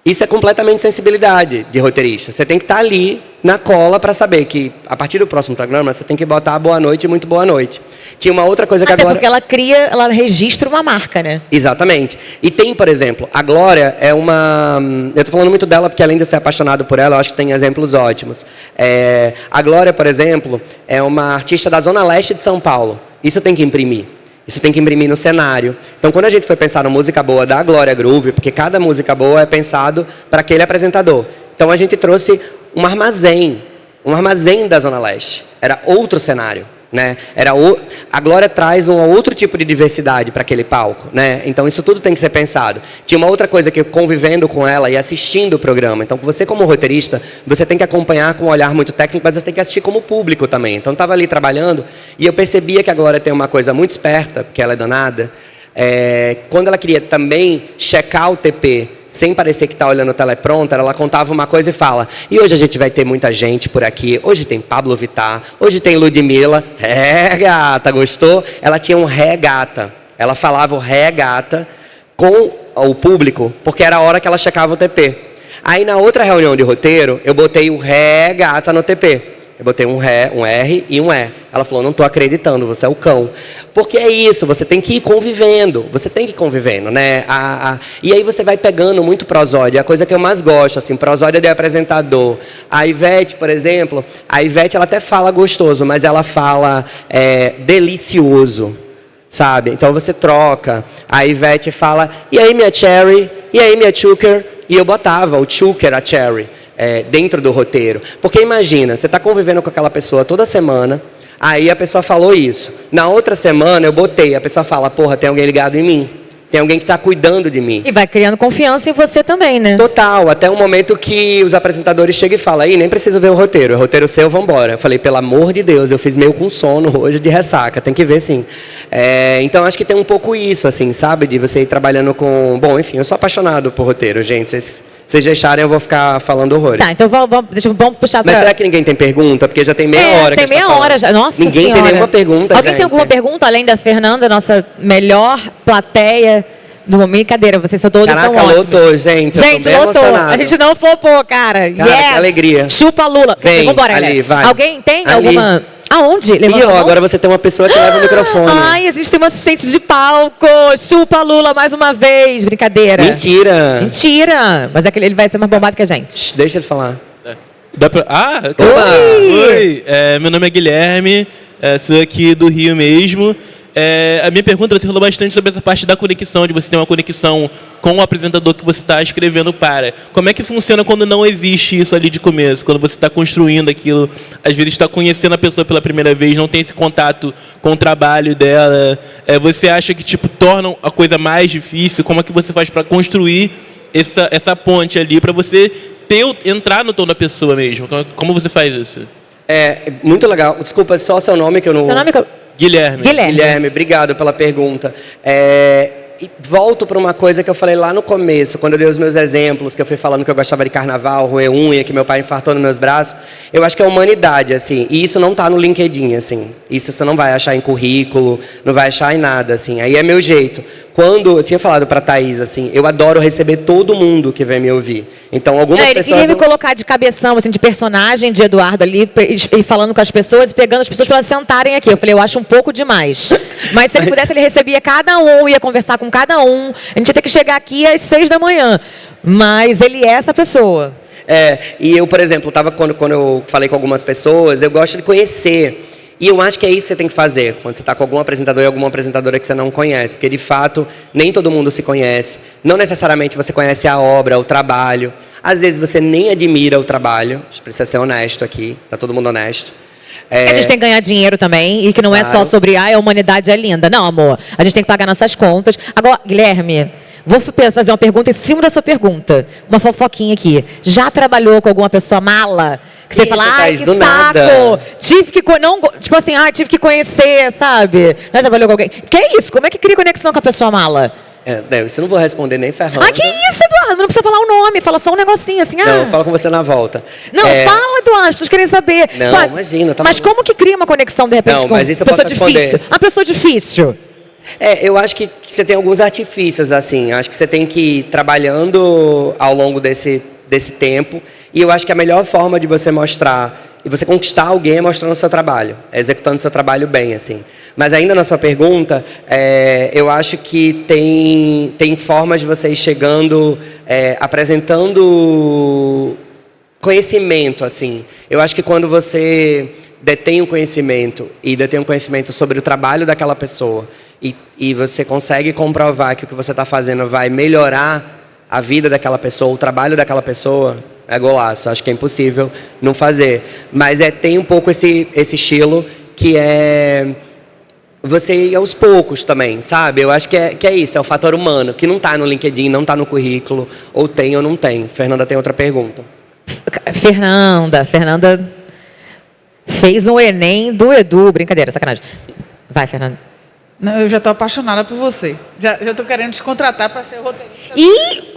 Isso é completamente sensibilidade de roteirista. Você tem que estar ali na cola para saber que, a partir do próximo programa, você tem que botar boa noite e muito boa noite. Tinha uma outra coisa que a Glória... porque ela registra uma marca, né? Exatamente. E tem, por exemplo, a Glória é uma... Eu estou falando muito dela porque, além de eu ser apaixonado por ela, eu acho que tem exemplos ótimos. A Glória, por exemplo, é uma artista da Zona Leste de São Paulo. Isso tem que imprimir. Isso tem que imprimir no cenário. Então, quando a gente foi pensar no Música Boa da Glória Groove, porque cada música boa é pensado para aquele apresentador. Então, a gente trouxe um armazém da Zona Leste. Era outro cenário, né? A Glória traz um outro tipo de diversidade para aquele palco, né? Então, isso tudo tem que ser pensado. Tinha uma outra coisa que, convivendo com ela e assistindo o programa. Então, você como roteirista, você tem que acompanhar com um olhar muito técnico, mas você tem que assistir como público também. Então, eu estava ali trabalhando e eu percebia que a Glória tem uma coisa muito esperta, porque ela é danada. Quando ela queria também checar o TP, sem parecer que está olhando o teleprompter, ela contava uma coisa e fala, e hoje a gente vai ter muita gente por aqui, hoje tem Pablo Vittar, hoje tem Ludmilla, gata, gostou? Ela tinha um gata, ela falava o gata com o público, porque era a hora que ela checava o TP. Aí na outra reunião de roteiro, eu botei o gata no TP. Eu botei um R e um E. Ela falou, não estou acreditando, você é o cão. Porque é isso, você tem que ir convivendo. Você tem que ir convivendo, né? E aí você vai pegando muito prosódia. A coisa que eu mais gosto, assim, prosódia de apresentador. A Ivete, por exemplo, ela até fala gostoso, mas ela fala delicioso, sabe? Então você troca. A Ivete fala, e aí minha Cherry? E aí minha Chucker? E eu botava o Chucker, a Cherry. Dentro do roteiro. Porque imagina, você está convivendo com aquela pessoa toda semana, aí a pessoa falou isso. Na outra semana eu botei, a pessoa fala, porra, tem alguém ligado em mim. Tem alguém que está cuidando de mim. E vai criando confiança em você também, né? Total, até o momento que os apresentadores chegam e falam, aí nem preciso ver o roteiro seu, vambora. Eu falei, pelo amor de Deus, eu fiz meio com sono hoje de ressaca, tem que ver sim. Então acho que tem um pouco isso, assim, sabe? De você ir trabalhando com... Bom, enfim, eu sou apaixonado por roteiro, gente. Vocês deixarem, eu vou ficar falando horrores. Tá, então vamos puxar pra... Mas será que ninguém tem pergunta? Porque já tem meia hora que tem meia hora já. Nossa Ninguém senhora. tem nenhuma pergunta, Alguém gente. tem alguma pergunta, além da Fernanda, nossa melhor plateia do momento? Brincadeira, vocês são todos Caraca, são ótimos. lotou, gente. Gente, eu tô bem lotou. emocionado. A gente não flopou, cara. Cara, yes. que alegria. Chupa Lula. Vem, Vambora, ali, galera. vai. Alguém tem Ali. alguma... Aonde? Levanta Ih, a ó, mão. agora você tem uma pessoa que leva o microfone. Ai, a gente tem uma assistente de palco. Chupa Lula mais uma vez. Brincadeira. Mentira. Mentira. Mas ele vai ser mais bombado que a gente. Deixa ele falar. Oi. Meu nome é Guilherme, sou aqui do Rio mesmo. A minha pergunta, você falou bastante sobre essa parte da conexão, de você ter uma conexão com o apresentador que você está escrevendo para. Como é que funciona quando não existe isso ali de começo? Quando você está construindo aquilo, às vezes está conhecendo a pessoa pela primeira vez, não tem esse contato com o trabalho dela. Você acha que torna a coisa mais difícil? Como é que você faz para construir essa ponte ali, para você entrar no tom da pessoa mesmo? Como você faz isso? Muito legal. Desculpa, só seu nome que eu não... Seu nome... Guilherme, obrigado pela pergunta. E volto para uma coisa que eu falei lá no começo, quando eu dei os meus exemplos, que eu fui falando que eu gostava de carnaval, roer unha, que meu pai infartou nos meus braços. Eu acho que é a humanidade, assim, e isso não está no LinkedIn, assim. Isso você não vai achar em currículo, não vai achar em nada, assim. Aí é meu jeito. Quando eu tinha falado para a Thaís, assim, eu adoro receber todo mundo que vem me ouvir. Então, algumas pessoas... Ele queria me colocar de cabeção, assim, de personagem de Eduardo ali, e falando com as pessoas, e pegando as pessoas para elas sentarem aqui. Eu falei, eu acho um pouco demais. Mas se ele pudesse, ele recebia cada um, ia conversar com cada um. A gente ia ter que chegar aqui às 6 da manhã. Mas ele é essa pessoa. E eu, por exemplo, quando eu falei com algumas pessoas, eu gosto de conhecer. E eu acho que é isso que você tem que fazer, quando você está com algum apresentador e alguma apresentadora que você não conhece. Porque, de fato, nem todo mundo se conhece. Não necessariamente você conhece a obra, o trabalho. Às vezes você nem admira o trabalho. A gente precisa ser honesto aqui, está todo mundo honesto. A gente tem que ganhar dinheiro também, e que não é só sobre a humanidade é linda. Não, amor, a gente tem que pagar nossas contas. Agora, Guilherme, vou fazer uma pergunta em cima dessa pergunta. Uma fofoquinha aqui. Já trabalhou com alguma pessoa mala? Que você fala, ai, que saco! Nada. Tive que conhecer, sabe? Já trabalhou com alguém? Que é isso? Como é que cria conexão com a pessoa mala? Isso eu não vou responder nem ferrando. Ah, que isso, Eduardo? Não precisa falar o nome, fala só um negocinho assim. Não, eu falo com você na volta. Não, fala, Eduardo, as pessoas querem saber. Não, imagina. Mas como que cria uma conexão, de repente, com uma pessoa difícil? Uma pessoa difícil. Eu acho que você tem alguns artifícios, assim. Acho que você tem que ir trabalhando ao longo desse tempo. E eu acho que a melhor forma de você mostrar e você conquistar alguém é mostrando o seu trabalho, executando o seu trabalho bem, assim. Mas ainda na sua pergunta, eu acho que tem formas de você ir chegando, apresentando conhecimento, assim. Eu acho que quando você detém o conhecimento e detém um conhecimento sobre o trabalho daquela pessoa e você consegue comprovar que o que você está fazendo vai melhorar a vida daquela pessoa, o trabalho daquela pessoa, é golaço. Acho que é impossível não fazer. Mas tem um pouco esse estilo que é você ir aos poucos também, sabe? Eu acho que é isso, é o fator humano, que não está no LinkedIn, não está no currículo, ou tem ou não tem. Fernanda tem outra pergunta. Fernanda fez um Enem do Edu. Brincadeira, sacanagem. Vai, Fernanda. Não, eu já estou apaixonada por você. Já estou querendo te contratar para ser roteirista.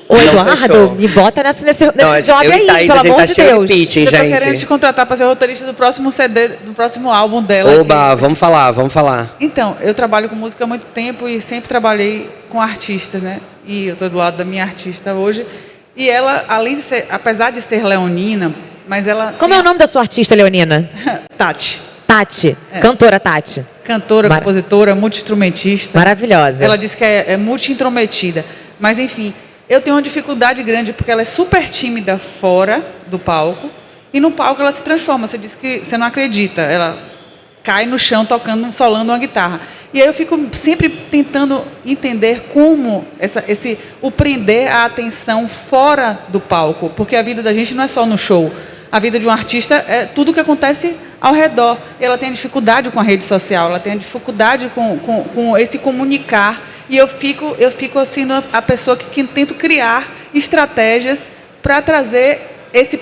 Ô, Eduardo, me bota nesse job aí, pelo amor de Deus. Eu estou querendo te contratar para ser roteirista do próximo CD, do próximo álbum dela. Oba, vamos falar. Então, eu trabalho com música há muito tempo e sempre trabalhei com artistas, né? E eu estou do lado da minha artista hoje. E ela, além de ser, apesar de ser leonina, mas ela... Como é o nome da sua artista leonina? Tati. Cantora Tati. Cantora, compositora, multi-instrumentista. Maravilhosa. Ela disse que é multi-intrometida. Mas, enfim, eu tenho uma dificuldade grande porque ela é super tímida fora do palco e no palco ela se transforma. Você disse que você não acredita. Ela cai no chão solando uma guitarra. E aí eu fico sempre tentando entender como o prender a atenção fora do palco. Porque a vida da gente não é só no show. A vida de um artista é tudo o que acontece ao redor. Ela tem dificuldade com a rede social, ela tem dificuldade com esse comunicar E eu fico assim, a pessoa que tento criar estratégias para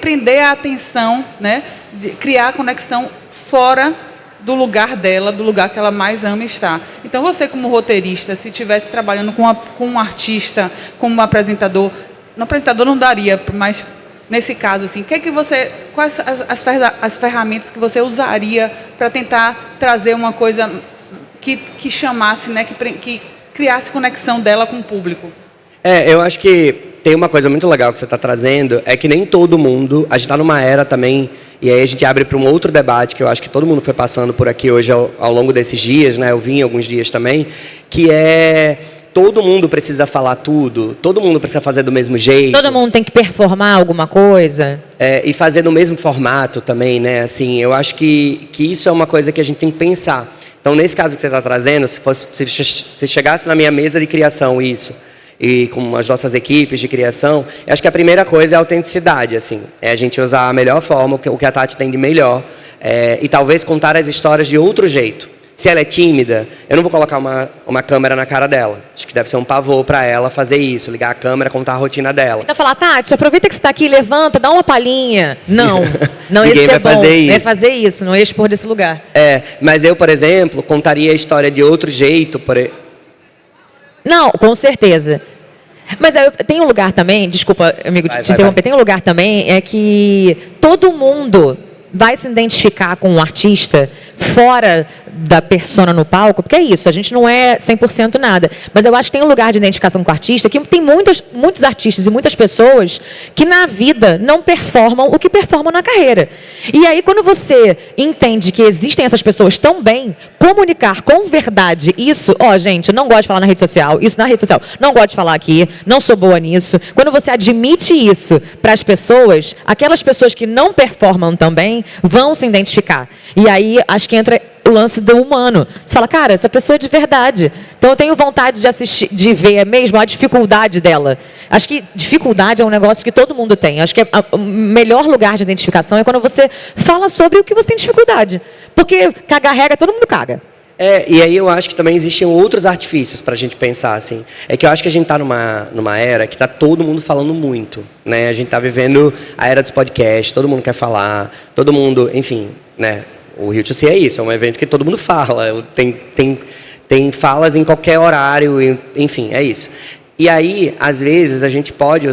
prender a atenção, né? De criar a conexão fora do lugar dela, do lugar que ela mais ama estar. Então, você como roteirista, se estivesse trabalhando com um artista, como um apresentador, no apresentador não daria, mas nesse caso, assim, quais as ferramentas que você usaria para tentar trazer uma coisa que chamasse, né, que criasse conexão dela com o público? Eu acho que tem uma coisa muito legal que você está trazendo, é que nem todo mundo, a gente está numa era também, e aí a gente abre para um outro debate que eu acho que todo mundo foi passando por aqui hoje ao longo desses dias, né? Eu vim alguns dias também, que é todo mundo precisa falar tudo, todo mundo precisa fazer do mesmo jeito. Todo mundo tem que performar alguma coisa. E fazer no mesmo formato também, né? Assim, eu acho que isso é uma coisa que a gente tem que pensar. Então, nesse caso que você está trazendo, se chegasse na minha mesa de criação isso, e com as nossas equipes de criação, eu acho que a primeira coisa é a autenticidade, assim, é a gente usar a melhor forma, o que a Tati tem de melhor, e talvez contar as histórias de outro jeito. Se ela é tímida, eu não vou colocar uma câmera na cara dela. Acho que deve ser um pavor para ela fazer isso, ligar a câmera, contar a rotina dela. Então falar, Tati, aproveita que você está aqui, levanta, dá uma palhinha. Não Ninguém ia ser vai fazer isso. Não ia fazer isso, não ia expor desse lugar. Mas eu, por exemplo, contaria a história de outro jeito. Não, com certeza. Mas tem um lugar também, desculpa, amigo, te interromper, tem um lugar também, que todo mundo vai se identificar com um artista fora da persona no palco, porque é isso, a gente não é 100% nada. Mas eu acho que tem um lugar de identificação com o artista, que tem muitos artistas e muitas pessoas que na vida não performam o que performam na carreira. E aí, quando você entende que existem essas pessoas tão bem, comunicar com verdade isso, gente, eu não gosto de falar na rede social, isso na rede social, não gosto de falar aqui, não sou boa nisso. Quando você admite isso para as pessoas, aquelas pessoas que não performam também vão se identificar. E aí, acho que entra o lance do humano. Você fala, cara, essa pessoa é de verdade. Então eu tenho vontade de assistir, de ver mesmo a dificuldade dela. Acho que dificuldade é um negócio que todo mundo tem. Acho que o melhor lugar de identificação é quando você fala sobre o que você tem dificuldade. Porque cagar regra, todo mundo caga. E aí eu acho que também existem outros artifícios para a gente pensar, assim. É que eu acho que a gente está numa era que está todo mundo falando muito, né? A gente está vivendo a era dos podcasts, todo mundo quer falar, todo mundo, enfim, né? O Rio to See é isso, é um evento que todo mundo fala, tem falas em qualquer horário, enfim, é isso. E aí, às vezes, a gente pode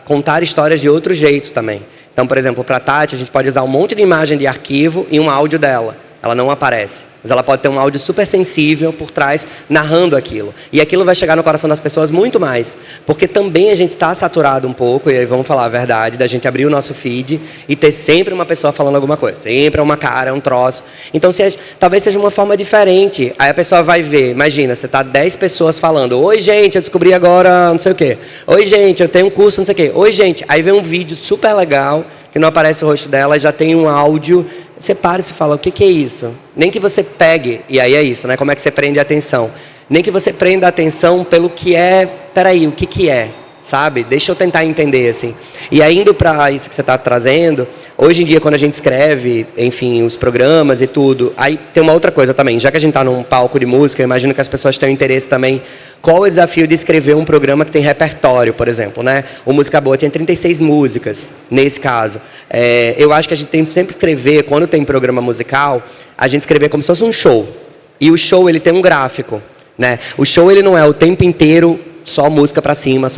contar histórias de outro jeito também. Então, por exemplo, para a Tati, a gente pode usar um monte de imagem de arquivo e um áudio dela. Ela não aparece, mas ela pode ter um áudio super sensível por trás, narrando aquilo. E aquilo vai chegar no coração das pessoas muito mais, porque também a gente está saturado um pouco, e aí vamos falar a verdade, da gente abrir o nosso feed e ter sempre uma pessoa falando alguma coisa, sempre uma cara, um troço. Então, talvez seja uma forma diferente. Aí a pessoa vai ver, imagina, você está 10 pessoas falando, oi gente, eu descobri agora não sei o quê, oi gente, eu tenho um curso não sei o quê, oi gente, aí vem um vídeo super legal, que não aparece o rosto dela, já tem um áudio. Você para e se fala, o que é isso? Nem que você pegue, e aí é isso, né? Como é que você prende a atenção? Nem que você prenda a atenção pelo que é, peraí, o que é? Sabe? Deixa eu tentar entender, assim. E aí, indo para isso que você está trazendo, hoje em dia, quando a gente escreve, enfim, os programas e tudo, aí tem uma outra coisa também. Já que a gente está num palco de música, eu imagino que as pessoas tenham interesse também. Qual é o desafio de escrever um programa que tem repertório, por exemplo, né? O Música Boa tem 36 músicas, nesse caso. Eu acho que a gente tem que sempre escrever, quando tem programa musical, a gente escrever como se fosse um show. E o show, ele tem um gráfico, né? O show, ele não é o tempo inteiro só música para cima,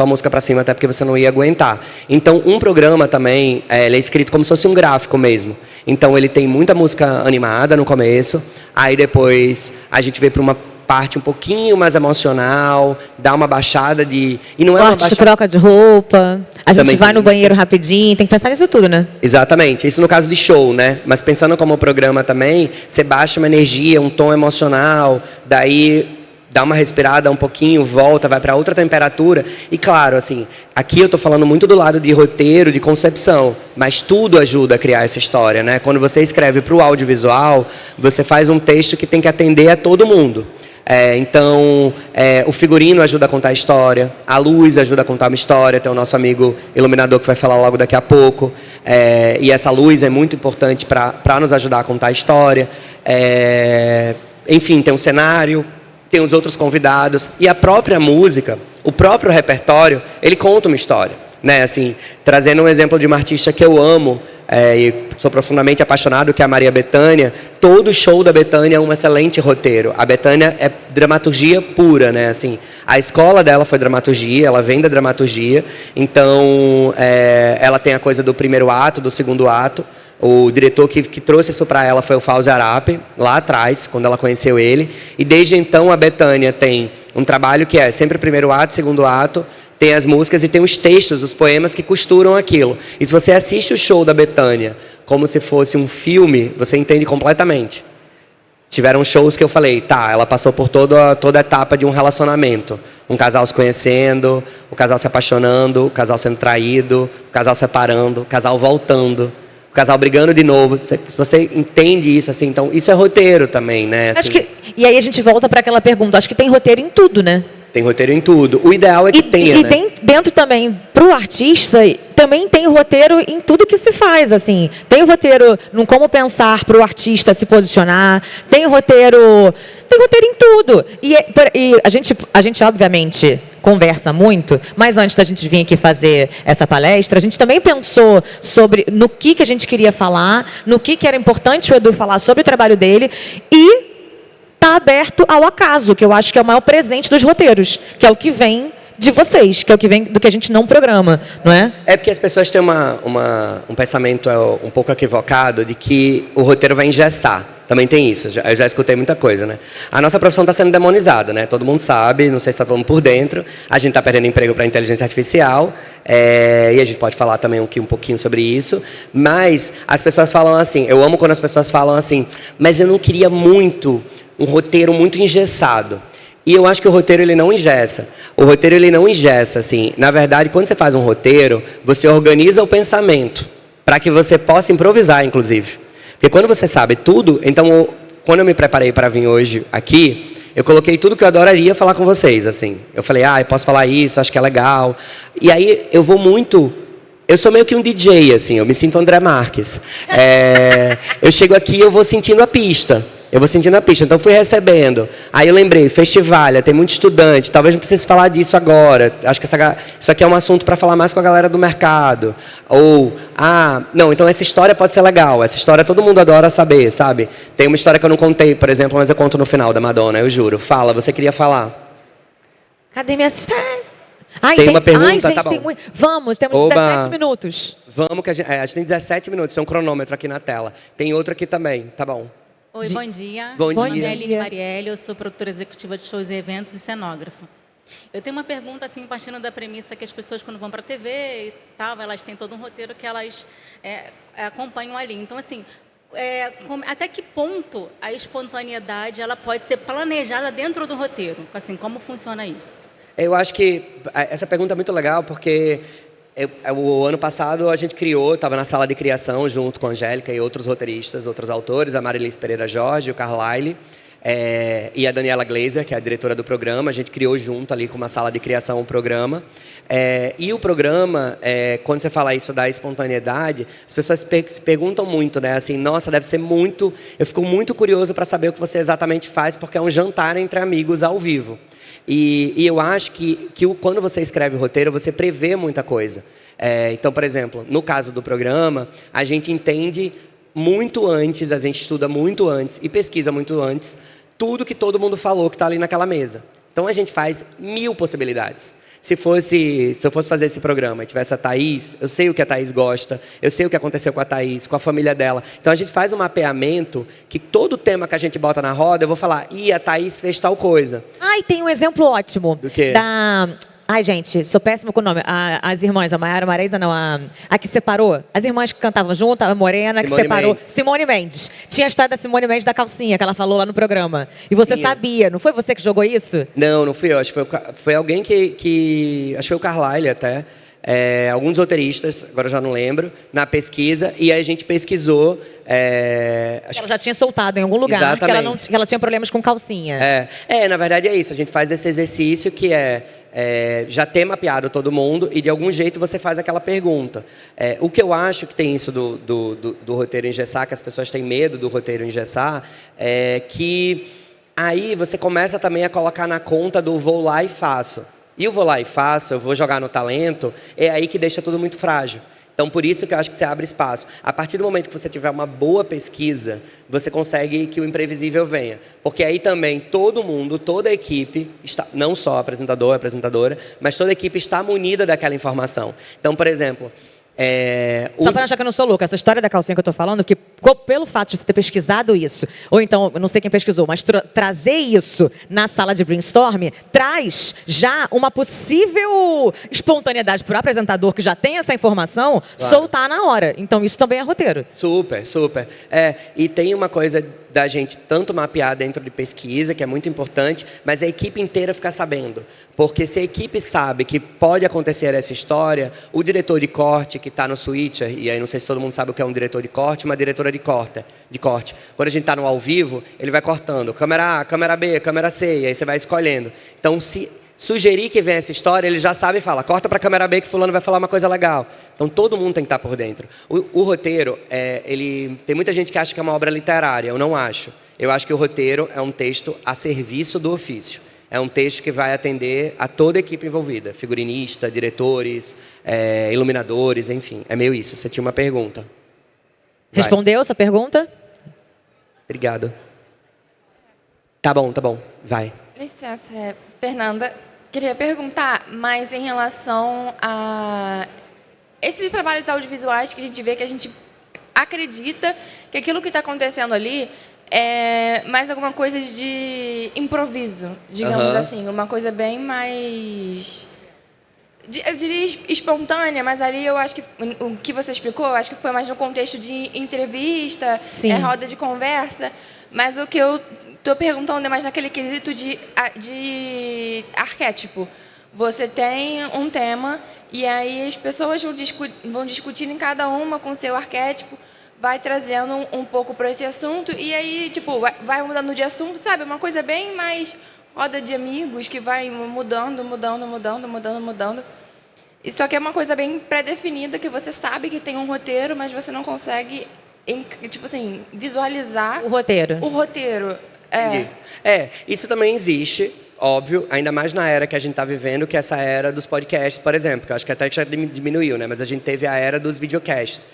até porque você não ia aguentar. Então, um programa também, ele é escrito como se fosse um gráfico mesmo. Então, ele tem muita música animada no começo, aí depois a gente vê para uma parte um pouquinho mais emocional, dá uma baixada de... E não é uma baixada... troca de roupa, a gente vai no banheiro rapidinho, tem que pensar nisso tudo, né? Exatamente, isso no caso de show, né? Mas pensando como programa também, você baixa uma energia, um tom emocional, daí... dá uma respirada um pouquinho, volta, vai para outra temperatura. E claro, assim, aqui eu estou falando muito do lado de roteiro, de concepção, mas tudo ajuda a criar essa história, né? Quando você escreve para o audiovisual, você faz um texto que tem que atender a todo mundo. Então, o figurino ajuda a contar a história, a luz ajuda a contar uma história, tem o nosso amigo iluminador que vai falar logo daqui a pouco, e essa luz é muito importante para nos ajudar a contar a história. Enfim, tem um cenário, tem os outros convidados, e a própria música, o próprio repertório, ele conta uma história. Né, assim, trazendo um exemplo de uma artista que eu amo e sou profundamente apaixonado, que é a Maria Bethânia. Todo show da Bethânia é um excelente roteiro. A Bethânia é dramaturgia pura, né? Assim, a escola dela foi dramaturgia, ela vem da dramaturgia, então ela tem a coisa do primeiro ato, do segundo ato. O diretor que trouxe isso para ela foi o Fauzi Arap, lá atrás, quando ela conheceu ele. E desde então a Bethânia tem um trabalho que é sempre primeiro ato, segundo ato, tem as músicas e tem os textos, os poemas que costuram aquilo. E se você assiste o show da Bethânia como se fosse um filme, você entende completamente. Tiveram shows que eu falei, tá, ela passou por toda a etapa de um relacionamento. Um casal se conhecendo, o casal se apaixonando, o casal sendo traído, o casal separando, o casal voltando, o casal brigando de novo. Se você entende isso, assim, então isso é roteiro também, né? Assim, e aí a gente volta para aquela pergunta, acho que tem roteiro em tudo, né? Tem roteiro em tudo. O ideal é que tenha, né? Tem dentro também, para o artista, também tem roteiro em tudo que se faz, assim. Tem roteiro no como pensar para o artista se posicionar, tem roteiro em tudo. E a gente, obviamente, conversa muito, mas antes da gente vir aqui fazer essa palestra, a gente também pensou no que a gente queria falar, no que era importante o Edu falar sobre o trabalho dele e está aberto ao acaso, que eu acho que é o maior presente dos roteiros, que é o que vem de vocês, que é o que vem do que a gente não programa, não é? É porque as pessoas têm um pensamento um pouco equivocado de que o roteiro vai engessar. Também tem isso, eu já escutei muita coisa, né? A nossa profissão está sendo demonizada, né? Todo mundo sabe, não sei se está todo mundo por dentro, a gente está perdendo emprego para a inteligência artificial, e a gente pode falar também um pouquinho sobre isso, mas as pessoas falam assim, eu amo quando as pessoas falam assim, mas eu não queria muito um roteiro muito engessado. E eu acho que o roteiro ele não engessa. O roteiro ele não engessa, assim. Na verdade, quando você faz um roteiro, você organiza o pensamento para que você possa improvisar, inclusive. Porque quando você sabe tudo, então, quando eu me preparei para vir hoje aqui, eu coloquei tudo que eu adoraria falar com vocês, assim. Eu falei, eu posso falar isso, acho que é legal. E aí eu vou muito... Eu sou meio que um DJ, assim, eu me sinto André Marques. Eu chego aqui e eu vou sentindo a pista. Então fui recebendo. Aí eu lembrei, festivalha, tem muito estudante, talvez não precise falar disso agora. Acho que isso aqui é um assunto para falar mais com a galera do mercado. Ou, não, então essa história pode ser legal. Essa história todo mundo adora saber, sabe? Tem uma história que eu não contei, por exemplo, mas eu conto no final da Madonna, eu juro. Fala, você queria falar. Cadê minha assistente? Tem uma pergunta, gente, tá bom. Vamos, temos 17 minutos. Vamos, que a gente tem 17 minutos, tem um cronômetro aqui na tela. Tem outro aqui também, tá bom. Oi, bom dia. Bom dia. Meu nome é Aline Marielle, eu sou produtora executiva de shows e eventos e cenógrafa. Eu tenho uma pergunta, assim, partindo da premissa que as pessoas, quando vão para a TV e tal, elas têm todo um roteiro que elas acompanham ali. Então, assim, até que ponto a espontaneidade ela pode ser planejada dentro do roteiro? Assim, como funciona isso? Eu acho que essa pergunta é muito legal, porque o ano passado a gente estava na sala de criação junto com a Angélica e outros roteiristas, outros autores, a Marilis Pereira Jorge, o Carlyle e a Daniela Glazer, que é a diretora do programa. A gente criou junto ali com uma sala de criação o programa. E o programa, quando você fala isso da espontaneidade, as pessoas se perguntam muito, né? Assim, nossa, deve ser muito... Eu fico muito curioso para saber o que você exatamente faz, porque é um jantar entre amigos ao vivo. E eu acho que quando você escreve o roteiro, você prevê muita coisa. Então, por exemplo, no caso do programa, a gente entende muito antes, a gente estuda muito antes e pesquisa muito antes tudo que todo mundo falou que está ali naquela mesa. Então, a gente faz 1000 possibilidades. Se eu fosse fazer esse programa e tivesse a Thaís, eu sei o que a Thaís gosta, eu sei o que aconteceu com a Thaís, com a família dela. Então, a gente faz um mapeamento que todo tema que a gente bota na roda, eu vou falar, a Thaís fez tal coisa. Tem um exemplo ótimo. Do quê? Ai, gente, sou péssima com o nome. As irmãs, a Maiara, a Marisa, não, a que separou. As irmãs que cantavam junto, a Morena, que separou. Mendes. Simone Mendes. Tinha a história da Simone Mendes da calcinha, que ela falou lá no programa. E você sabia, não foi você que jogou isso? Não fui eu. Acho que foi alguém que... Acho que foi o Carlyle até. Alguns roteiristas, agora eu já não lembro, na pesquisa, e aí a gente pesquisou... Ela já tinha soltado em algum lugar, exatamente, que ela tinha problemas com calcinha. Na verdade é isso, a gente faz esse exercício que já ter mapeado todo mundo e de algum jeito você faz aquela pergunta. O que eu acho que tem isso do roteiro engessar, que as pessoas têm medo do roteiro engessar, é que Aí você começa também a colocar na conta do vou lá e faço. E o vou lá e faço, eu vou jogar no talento, é aí que deixa tudo muito frágil. Então, por isso que eu acho que você abre espaço. A partir do momento que você tiver uma boa pesquisa, você consegue que o imprevisível venha. Porque aí também todo mundo, toda a equipe, está, não só apresentador, apresentadora, mas toda a equipe está munida daquela informação. Então, por exemplo... Só para achar que eu não sou louca, essa história da calcinha que eu estou falando, que pelo fato de você ter pesquisado isso, ou então, eu não sei quem pesquisou, mas trazer isso na sala de brainstorm, traz já uma possível espontaneidade para o apresentador que já tem essa informação, soltar na hora. Então, isso também é roteiro. Super, super. E tem uma coisa da gente tanto mapear dentro de pesquisa, que é muito importante, mas a equipe inteira ficar sabendo. Porque se a equipe sabe que pode acontecer essa história, o diretor de corte que está no switcher, e aí não sei se todo mundo sabe o que é um diretor de corte, uma diretora de corte. Quando a gente está no ao vivo, ele vai cortando. Câmera A, câmera B, câmera C, e aí você vai escolhendo. Então, se sugerir que vem essa história, ele já sabe e fala, corta para a câmera B que fulano vai falar uma coisa legal. Então, todo mundo tem que estar por dentro. O roteiro, tem muita gente que acha que é uma obra literária, eu não acho. Eu acho que o roteiro é um texto a serviço do ofício. É um texto que vai atender a toda a equipe envolvida, figurinista, diretores, iluminadores, enfim. É meio isso. Você tinha uma pergunta. Respondeu essa pergunta? Obrigado. Tá bom. Vai. Licença, Fernanda. Queria perguntar, mas em relação a esses trabalhos audiovisuais que a gente vê, que a gente acredita que aquilo que está acontecendo ali é mais alguma coisa de improviso, digamos assim. Uma coisa bem mais... eu diria espontânea, mas ali eu acho que o que você explicou, eu acho que foi mais no contexto de entrevista, roda de conversa, mas o que eu estou perguntando é mais naquele quesito de arquétipo. Você tem um tema e aí as pessoas vão discutindo em cada uma com o seu arquétipo, vai trazendo um pouco para esse assunto e aí, tipo, vai mudando de assunto, sabe? Uma coisa bem mais roda de amigos que vai mudando. E só que é uma coisa bem pré-definida, que você sabe que tem um roteiro, mas você não consegue, tipo assim, visualizar... O roteiro. O roteiro. Isso também existe, óbvio, ainda mais na era que a gente está vivendo, que é essa era dos podcasts, por exemplo, que eu acho que até já diminuiu, né? Mas a gente teve a era dos videocasts.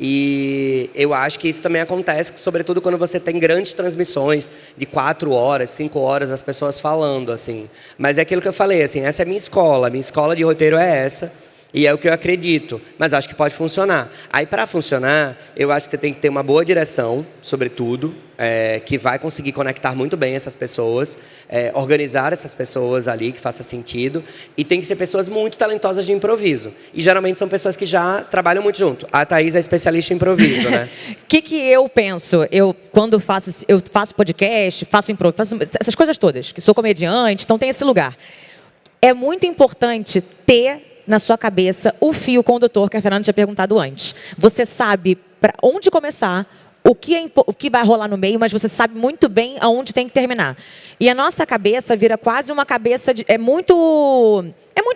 E eu acho que isso também acontece, sobretudo quando você tem grandes transmissões de 4 horas, 5 horas, as pessoas falando, assim. Mas é aquilo que eu falei, assim, essa é a minha escola de roteiro é essa, e é o que eu acredito, mas acho que pode funcionar. Aí, para funcionar, eu acho que você tem que ter uma boa direção, sobretudo, que vai conseguir conectar muito bem essas pessoas, organizar essas pessoas ali, que faça sentido, e tem que ser pessoas muito talentosas de improviso. E, geralmente, são pessoas que já trabalham muito junto. A Thaís é especialista em improviso, né? O que eu penso? Quando eu faço podcast, faço improviso, faço essas coisas todas, que sou comediante, então tem esse lugar. É muito importante ter na sua cabeça o fio condutor que a Fernanda tinha perguntado antes. Você sabe para onde começar, o que vai rolar no meio, mas você sabe muito bem aonde tem que terminar. E a nossa cabeça vira quase uma cabeça de... É muito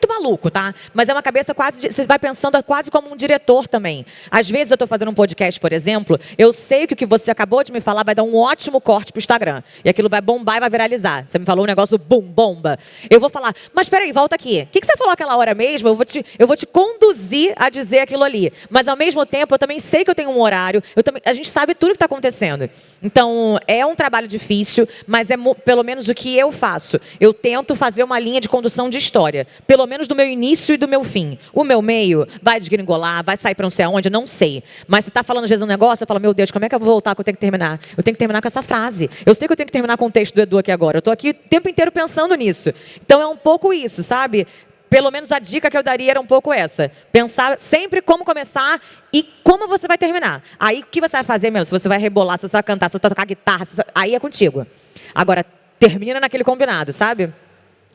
maluco, tá? Mas é uma cabeça quase... Você vai pensando quase como um diretor também. Às vezes eu estou fazendo um podcast, por exemplo, eu sei que o que você acabou de me falar vai dar um ótimo corte pro Instagram. E aquilo vai bombar e vai viralizar. Você me falou um negócio, bum, bomba. Eu vou falar, mas peraí, volta aqui. O que você falou aquela hora mesmo? Eu vou te conduzir a dizer aquilo ali. Mas ao mesmo tempo, eu também sei que eu tenho um horário. A gente sabe tudo o que está acontecendo. Então, é um trabalho difícil, mas é pelo menos o que eu faço. Eu tento fazer uma linha de condução de história. Pelo menos do meu início e do meu fim. O meu meio vai desgringolar, vai sair para não sei aonde, eu não sei. Mas você está falando às vezes um negócio, eu falo, meu Deus, como é que eu vou voltar que eu tenho que terminar? Eu tenho que terminar com essa frase. Eu sei que eu tenho que terminar com o texto do Edu aqui agora. Eu estou aqui o tempo inteiro pensando nisso. Então, é um pouco isso, sabe? Pelo menos a dica que eu daria era um pouco essa. Pensar sempre como começar e como você vai terminar. Aí, o que você vai fazer mesmo? Se você vai rebolar, se você vai cantar, se você vai tocar guitarra, aí é contigo. Agora, termina naquele combinado, sabe?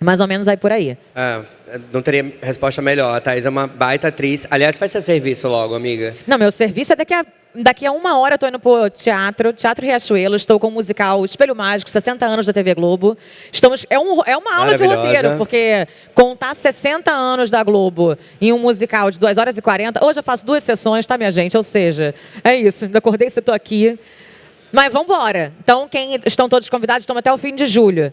Mais ou menos aí por aí. Não teria resposta melhor. A Thaís é uma baita atriz. Aliás, faz seu serviço logo, amiga. Não, meu serviço é daqui a 1 hora eu estou indo pro Teatro Riachuelo, estou com o musical Espelho Mágico, 60 anos da TV Globo. É uma aula de roteiro, porque contar 60 anos da Globo em um musical de 2 horas e 40, hoje eu faço 2 sessões, tá, minha gente? Ou seja, é isso, ainda acordei, você estou aqui. Mas vamos embora. Então, quem estão todos convidados, estão até o fim de julho.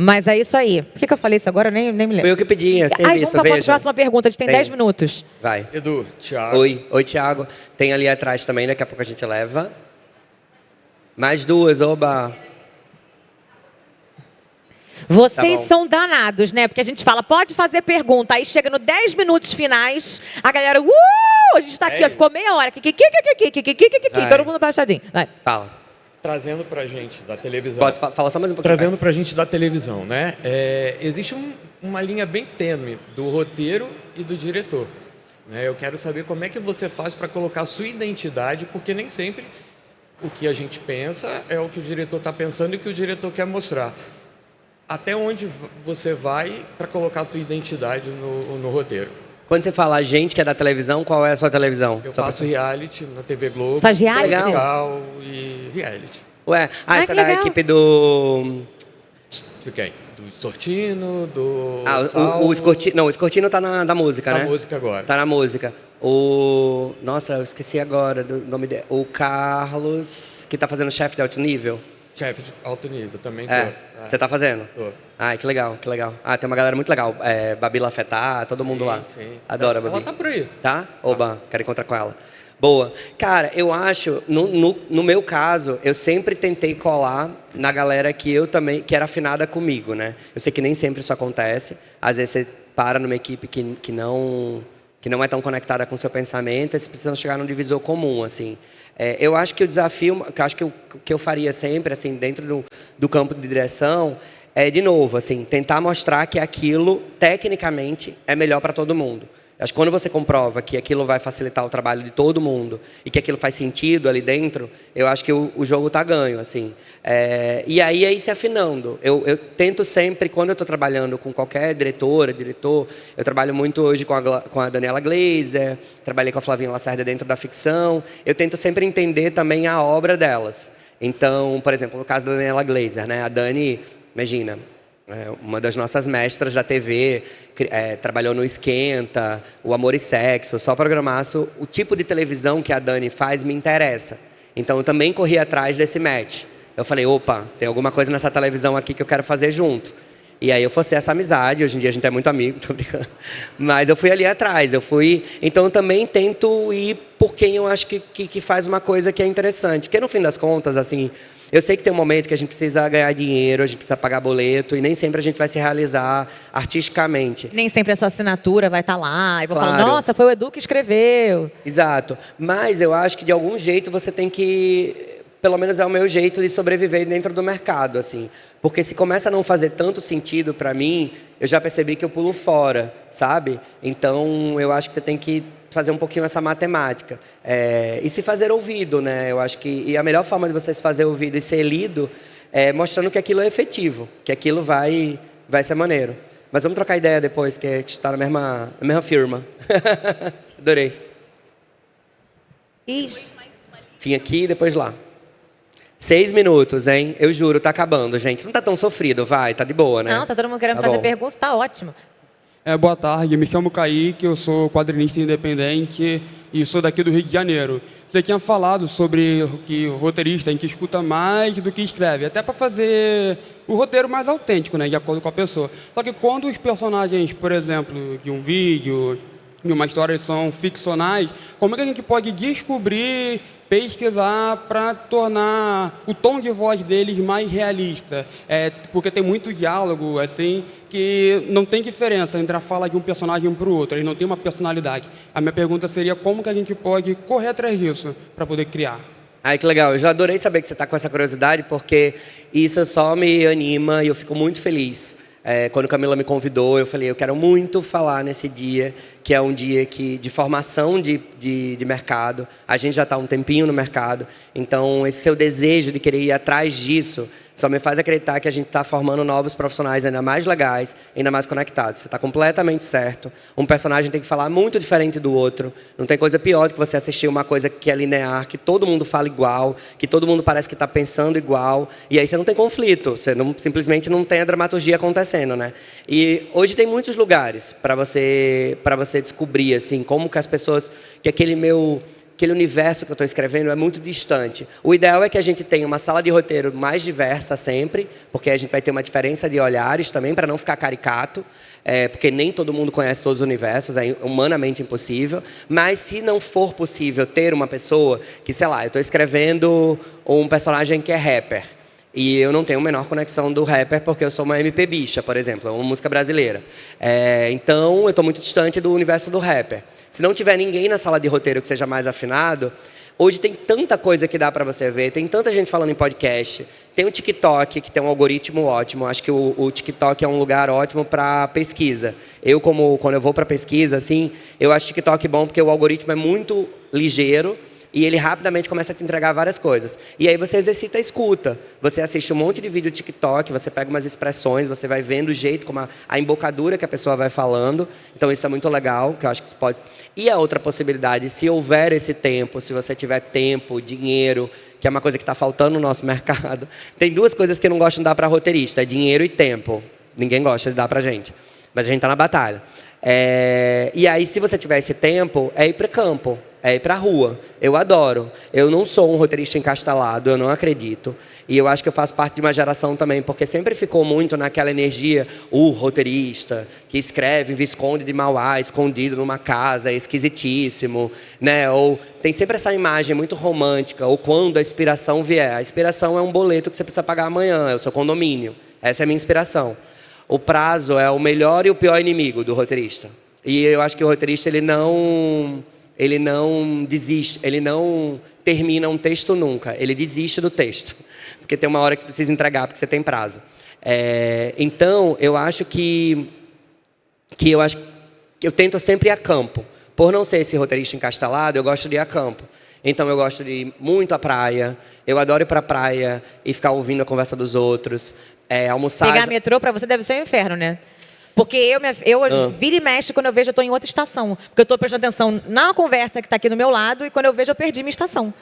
Mas é isso aí. Por que eu falei isso agora? Eu nem me lembro. Foi eu que pedi, é serviço, vamos para a veja. próxima pergunta. A gente tem 10 minutos. Vai. Edu, Thiago. Oi, Thiago. Tem ali atrás também, daqui a pouco a gente leva. Mais duas, oba. Vocês Tá bom. são danados, né? Porque a gente fala, pode fazer pergunta. Aí chega no 10 minutos finais, a galera, a gente tá aqui, ó, ficou meia hora. Todo mundo baixadinho. Vai. Fala. Trazendo pra gente da televisão. Pode falar só mais um pouquinho. Trazendo pra gente da televisão, né? Existe uma linha bem tênue do roteiro e do diretor. Né? Eu quero saber como é que você faz para colocar a sua identidade, porque nem sempre o que a gente pensa é o que o diretor está pensando e o que o diretor quer mostrar. Até onde você vai para colocar a tua identidade no roteiro? Quando você fala a gente que é da televisão, qual é a sua televisão? Eu faço reality na TV Globo. Você faz reality? Musical e reality. Ué, essa é da legal. equipe do... De quem? Do Sortino, do o Escortino... Não, o Escortino tá na música, né? Na música agora. Tá na música. Nossa, eu esqueci agora do nome dele. O Carlos, que tá fazendo chefe de alto nível. Chefe de alto nível, também tô. Você tá fazendo? Tô. Ai, que legal, que legal. Tem uma galera muito legal. Babi Lafetá, todo mundo lá. Sim. Adoro a Babi. Ela tá por aí. Tá? Oba, quero encontrar com ela. Boa. Cara, eu acho, no meu caso, eu sempre tentei colar na galera que era afinada comigo, né? Eu sei que nem sempre isso acontece. Às vezes você para numa equipe que não é tão conectada com o seu pensamento, eles precisam chegar num divisor comum, assim. Eu acho que o desafio, que eu faria sempre, assim, dentro do campo de direção, é, de novo, assim, tentar mostrar que aquilo, tecnicamente, é melhor para todo mundo. Acho que quando você comprova que aquilo vai facilitar o trabalho de todo mundo e que aquilo faz sentido ali dentro, eu acho que o jogo está ganho, assim. E aí é ir se afinando. Eu tento sempre, quando eu estou trabalhando com qualquer diretor, eu trabalho muito hoje com a Daniela Glazer, trabalhei com a Flavinha Lacerda dentro da ficção, eu tento sempre entender também a obra delas. Então, por exemplo, no caso da Daniela Glazer, né? A Dani, imagina... uma das nossas mestras da TV, trabalhou no Esquenta, o Amor e Sexo, Só Programaço. O tipo de televisão que a Dani faz me interessa. Então, eu também corri atrás desse match. Eu falei, opa, tem alguma coisa nessa televisão aqui que eu quero fazer junto. E aí eu forcei essa amizade, hoje em dia a gente é muito amigo, tô brincando. Mas eu fui ali atrás, Então eu também tento ir por quem eu acho que faz uma coisa que é interessante. Porque no fim das contas, assim... Eu sei que tem um momento que a gente precisa ganhar dinheiro, a gente precisa pagar boleto, e nem sempre a gente vai se realizar artisticamente. Nem sempre a sua assinatura vai estar lá. E vou falar, Claro. nossa, foi o Edu que escreveu. Exato. Mas eu acho que, de algum jeito, você tem que... Pelo menos é o meu jeito de sobreviver dentro do mercado, assim. Porque se começa a não fazer tanto sentido para mim, eu já percebi que eu pulo fora, sabe? Então, eu acho que você tem que fazer um pouquinho essa matemática. E se fazer ouvido, né? Eu acho que a melhor forma de você se fazer ouvido e ser lido é mostrando que aquilo é efetivo, que aquilo vai ser maneiro. Mas vamos trocar ideia depois, que a gente está na mesma firma. Adorei. Tinha aqui e depois lá. 6 minutos, hein? Eu juro, tá acabando, gente. Não tá tão sofrido, vai, tá de boa, né? Não, tá todo mundo querendo Tá fazer bom. perguntas, tá ótimo. Boa tarde, me chamo Kaique, eu sou quadrinista independente e sou daqui do Rio de Janeiro. Você tinha falado sobre que o roteirista, a gente escuta mais do que escreve, até para fazer o roteiro mais autêntico, né, de acordo com a pessoa. Só que quando os personagens, por exemplo, de um vídeo, de uma história, são ficcionais, como é que a gente pode descobrir, pesquisar para tornar o tom de voz deles mais realista? Porque tem muito diálogo, assim, que não tem diferença entre a fala de um personagem para o outro, eles não têm uma personalidade. A minha pergunta seria como que a gente pode correr atrás disso para poder criar? Ai, que legal. Eu já adorei saber que você está com essa curiosidade, porque isso só me anima e eu fico muito feliz. Quando Camila me convidou, eu falei, eu quero muito falar nesse dia, que é um dia de formação de mercado. A gente já está há um tempinho no mercado, então esse seu desejo de querer ir atrás disso só me faz acreditar que a gente está formando novos profissionais ainda mais legais, ainda mais conectados. Você está completamente certo. Um personagem tem que falar muito diferente do outro. Não tem coisa pior do que você assistir uma coisa que é linear, que todo mundo fala igual, que todo mundo parece que está pensando igual, e aí você não tem conflito, você simplesmente não tem a dramaturgia acontecendo, né? E hoje tem muitos lugares para você descobrir, assim, como que as pessoas, que aquele meu aquele universo que eu estou escrevendo é muito distante. O ideal é que a gente tenha uma sala de roteiro mais diversa sempre, porque a gente vai ter uma diferença de olhares também, para não ficar caricato, porque nem todo mundo conhece todos os universos, é humanamente impossível. Mas se não for possível ter uma pessoa que, sei lá, eu estou escrevendo um personagem que é rapper, e eu não tenho a menor conexão do rapper porque eu sou uma MP bicha, por exemplo, uma música brasileira. Então, eu estou muito distante do universo do rapper. Se não tiver ninguém na sala de roteiro que seja mais afinado, hoje tem tanta coisa que dá para você ver, tem tanta gente falando em podcast, tem o TikTok, que tem um algoritmo ótimo, acho que o TikTok é um lugar ótimo para pesquisa. Quando eu vou para pesquisa, assim, eu acho o TikTok bom porque o algoritmo é muito ligeiro, e ele rapidamente começa a te entregar várias coisas. E aí você exercita a escuta. Você assiste um monte de vídeo TikTok, você pega umas expressões, você vai vendo o jeito, como a embocadura que a pessoa vai falando. Então isso é muito legal, que eu acho que pode... E a outra possibilidade, se houver esse tempo, se você tiver tempo, dinheiro, que é uma coisa que está faltando no nosso mercado. Tem duas coisas que não gostam de dar para roteirista, dinheiro e tempo. Ninguém gosta de dar para gente. Mas a gente está na batalha. E aí, se você tiver esse tempo, é ir para campo. É ir para a rua. Eu adoro. Eu não sou um roteirista encastelado, eu não acredito. E eu acho que eu faço parte de uma geração também, porque sempre ficou muito naquela energia, o roteirista que escreve em Visconde de Mauá, escondido numa casa, é esquisitíssimo, né? Ou tem sempre essa imagem muito romântica, ou quando a inspiração vier. A inspiração é um boleto que você precisa pagar amanhã, é o seu condomínio. Essa é a minha inspiração. O prazo é o melhor e o pior inimigo do roteirista. E eu acho que o roteirista, ele não desiste, ele não termina um texto nunca, ele desiste do texto, porque tem uma hora que você precisa entregar, porque você tem prazo. Então, eu acho que eu tento sempre ir a campo. Por não ser esse roteirista encastelado, eu gosto de ir a campo. Então, eu gosto de ir muito à praia, eu adoro ir para a praia e ficar ouvindo a conversa dos outros, almoçar... Pegar metrô para você deve ser um inferno, né? Porque eu vira e mexe quando eu vejo, eu estou em outra estação. Porque eu estou prestando atenção na conversa que está aqui do meu lado e quando eu vejo, eu perdi minha estação.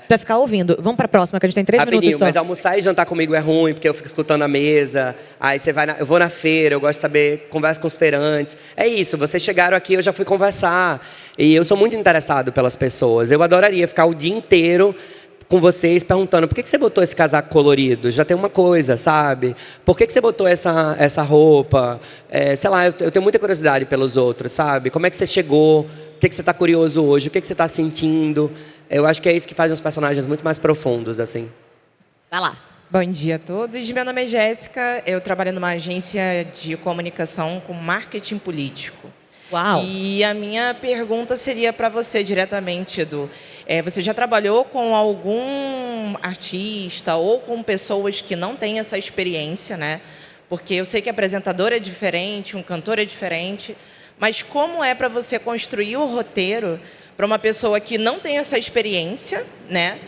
Para ficar ouvindo. Vamos para a próxima, que a gente tem 3 minutos só. Mas almoçar e jantar comigo é ruim, porque eu fico escutando a mesa. Aí você vai eu vou na feira, eu gosto de saber, converso com os feirantes. É isso, vocês chegaram aqui, eu já fui conversar. E eu sou muito interessado pelas pessoas. Eu adoraria ficar o dia inteiro com vocês perguntando, por que você botou esse casaco colorido? Já tem uma coisa, sabe? Por que você botou essa roupa? Sei lá, eu tenho muita curiosidade pelos outros, sabe? Como é que você chegou? O que você está curioso hoje? O que você está sentindo? Eu acho que é isso que faz uns personagens muito mais profundos, assim. Vai lá. Bom dia a todos. Meu nome é Jéssica, eu trabalho numa agência de comunicação com marketing político. Uau. E a minha pergunta seria para você diretamente, Edu. Você já trabalhou com algum artista ou com pessoas que não têm essa experiência, né? Porque eu sei que apresentador é diferente, um cantor é diferente, mas como é para você construir o roteiro para uma pessoa que não tem essa experiência, né?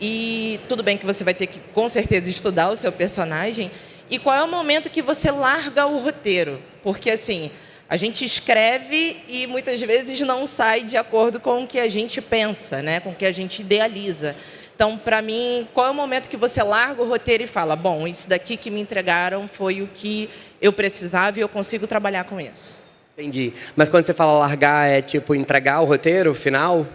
E tudo bem que você vai ter que, com certeza, estudar o seu personagem. E qual é o momento que você larga o roteiro? Porque, assim... A gente escreve e muitas vezes não sai de acordo com o que a gente pensa, né? Com o que a gente idealiza. Então, para mim, qual é o momento que você larga o roteiro e fala, bom, isso daqui que me entregaram foi o que eu precisava e eu consigo trabalhar com isso? Entendi. Mas quando você fala largar, é tipo entregar o roteiro final?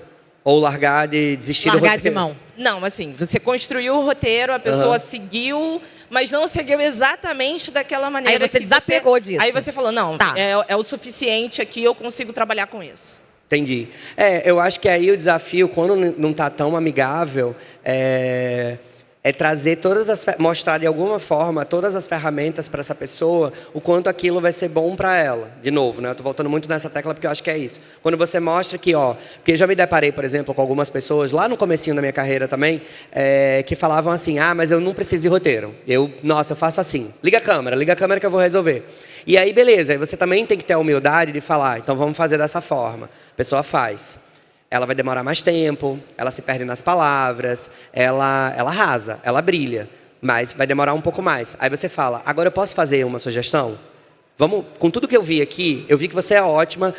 Ou largar de desistir do roteiro? Largar de mão. Não, assim, você construiu o roteiro, a pessoa seguiu, mas não seguiu exatamente daquela maneira. Aí você desapegou disso. Aí você falou, não, tá. é o suficiente aqui, eu consigo trabalhar com isso. Entendi. Eu acho que aí o desafio, quando não está tão amigável, é trazer mostrar de alguma forma todas as ferramentas para essa pessoa, o quanto aquilo vai ser bom para ela. De novo, né? Eu estou voltando muito nessa tecla porque eu acho que é isso. Quando você mostra que, porque eu já me deparei, por exemplo, com algumas pessoas, lá no comecinho da minha carreira também, que falavam assim, mas eu não preciso de roteiro. Eu faço assim, liga a câmera que eu vou resolver. E aí, beleza, aí você também tem que ter a humildade de falar, então vamos fazer dessa forma. A pessoa faz. Ela vai demorar mais tempo, ela se perde nas palavras, ela arrasa, ela brilha, mas vai demorar um pouco mais. Aí você fala, agora eu posso fazer uma sugestão? Vamos, com tudo que eu vi aqui, eu vi que você é ótima,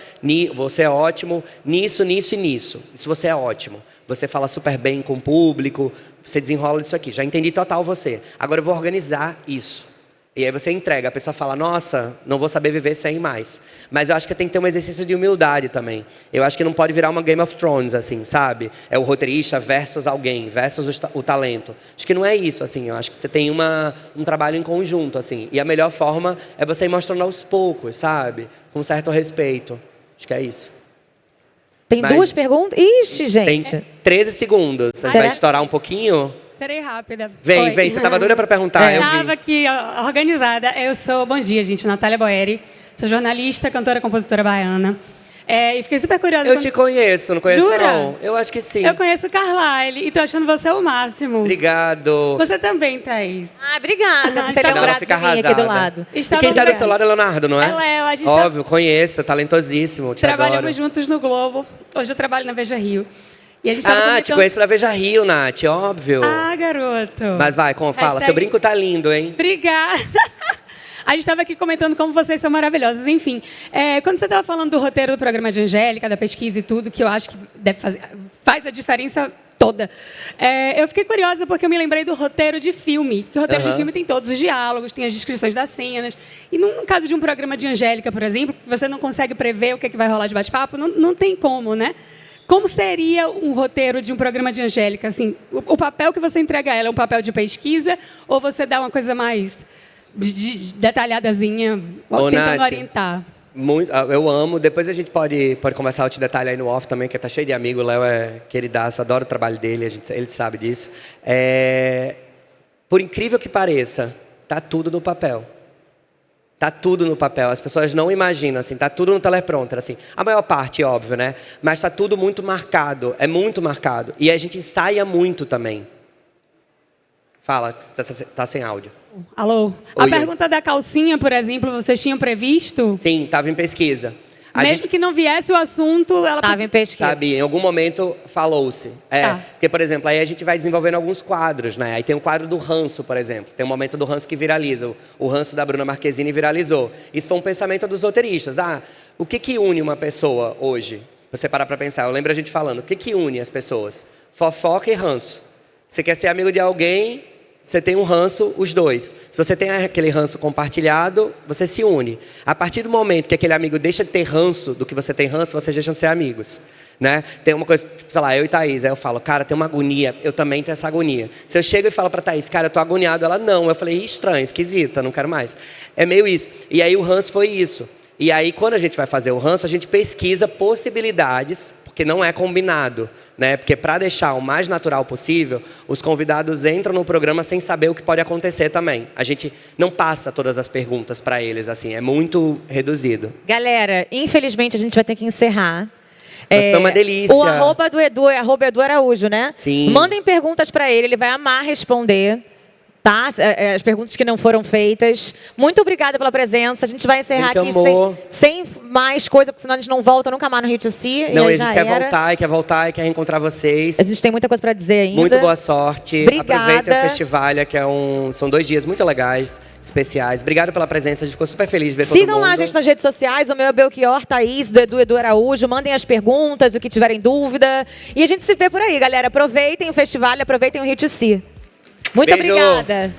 você é ótimo nisso, nisso e nisso. Isso você é ótimo. Você fala super bem com o público, você desenrola isso aqui. Já entendi total você. Agora eu vou organizar isso. E aí você entrega, a pessoa fala, nossa, não vou saber viver sem mais. Mas eu acho que tem que ter um exercício de humildade também. Eu acho que não pode virar uma Game of Thrones, assim, sabe? É o roteirista versus alguém, versus o talento. Acho que não é isso, assim. Eu acho que você tem um trabalho em conjunto, assim. E a melhor forma é você ir mostrando aos poucos, sabe? Com certo respeito. Acho que é isso. Tem 2 perguntas? Ixi, gente. Tem 13 segundos. Você vai estourar um pouquinho? Serei rápida. Vem, você tava doida para perguntar, eu vi. Estava aqui, organizada. Bom dia, gente, Natália Boeri. Sou jornalista, cantora, compositora baiana. E fiquei super curiosa. Eu te conheço, não conheço Jura? não? Eu acho que sim. Eu conheço Carlyle e tô achando você o máximo. Obrigado. Você também, Thaís. Obrigada por ter lembrado de mim aqui do lado. E quem tá do seu lado é Leonardo, não é? Ela é, a gente óbvio, conheço, talentosíssimo, te trabalhamos adoro. juntos no Globo. Hoje eu trabalho na Veja Rio. E a gente tava te comentando... conheço na Veja Rio, Nath, óbvio. Ah, garoto. Mas vai, fala. Hashtag... Seu brinco tá lindo, hein? Obrigada. A gente estava aqui comentando como vocês são maravilhosos. Enfim, quando você estava falando do roteiro do programa de Angélica, da pesquisa e tudo, que eu acho que faz a diferença toda. Eu fiquei curiosa porque eu me lembrei do roteiro de filme. Que o roteiro de filme tem todos os diálogos, tem as descrições das cenas. E no caso de um programa de Angélica, por exemplo, você não consegue prever o que vai rolar de bate-papo, não tem como, né? Como seria um roteiro de um programa de Angélica? Assim, o papel que você entrega a ela é um papel de pesquisa ou você dá uma coisa mais detalhadazinha, tentando Nath, orientar? Muito, eu amo. Depois a gente pode conversar, eu te detalhe aí no off também, que tá cheio de amigo. O Léo é queridaço, adoro o trabalho dele, ele sabe disso. Por incrível que pareça, tá tudo no papel. Tá tudo no papel, as pessoas não imaginam, assim, tá tudo no teleprompter, assim. A maior parte, óbvio, né? Mas tá tudo muito marcado, é muito marcado. E a gente ensaia muito também. Fala, tá sem áudio. Alô? A pergunta da calcinha, por exemplo, vocês tinham previsto? Sim, estava em pesquisa. Mesmo que não viesse o assunto, ela estava em pesquisa. Sabe, em algum momento falou-se. Porque, por exemplo, aí a gente vai desenvolvendo alguns quadros, né? Aí tem o quadro do ranço, por exemplo. Tem um momento do ranço que viraliza. O ranço da Bruna Marquezine viralizou. Isso foi um pensamento dos roteiristas. O que une uma pessoa hoje? Você parar para pensar. Eu lembro a gente falando. O que une as pessoas? Fofoca e ranço. Você quer ser amigo de alguém... Você tem um ranço, os dois. Se você tem aquele ranço compartilhado, você se une. A partir do momento que aquele amigo deixa de ter ranço do que você tem ranço, vocês deixam de ser amigos. Né? Tem uma coisa, tipo, sei lá, eu e Thaís, aí eu falo, cara, tem uma agonia, eu também tenho essa agonia. Se eu chego e falo pra Thaís, cara, eu tô agoniado, ela não. Eu falei, estranho, esquisita, não quero mais. É meio isso. E aí o ranço foi isso. E aí quando a gente vai fazer o ranço, a gente pesquisa possibilidades, porque não é combinado. Né? Porque para deixar o mais natural possível, os convidados entram no programa sem saber o que pode acontecer também. A gente não passa todas as perguntas para eles, assim, é muito reduzido. Galera, infelizmente a gente vai ter que encerrar. Mas foi uma delícia. O arroba do Edu é @Edu Araújo, né? Sim. Mandem perguntas para ele vai amar responder. Tá? As perguntas que não foram feitas. Muito obrigada pela presença. A gente vai encerrar aqui sem mais coisa, porque senão a gente não volta nunca mais no Rio to See. Não, a gente quer voltar e quer reencontrar vocês. A gente tem muita coisa para dizer ainda. Muito boa sorte. Obrigada. Aproveitem o Festivalha, que são 2 dias muito legais, especiais. Obrigado pela presença, a gente ficou super feliz de ver todo mundo. Sigam lá a gente nas redes sociais, o meu é Belchior, Thaís, do Edu Araújo. Mandem as perguntas, o que tiverem dúvida. E a gente se vê por aí, galera. Aproveitem o Festivalha, aproveitem o Rio to See. Muito obrigada.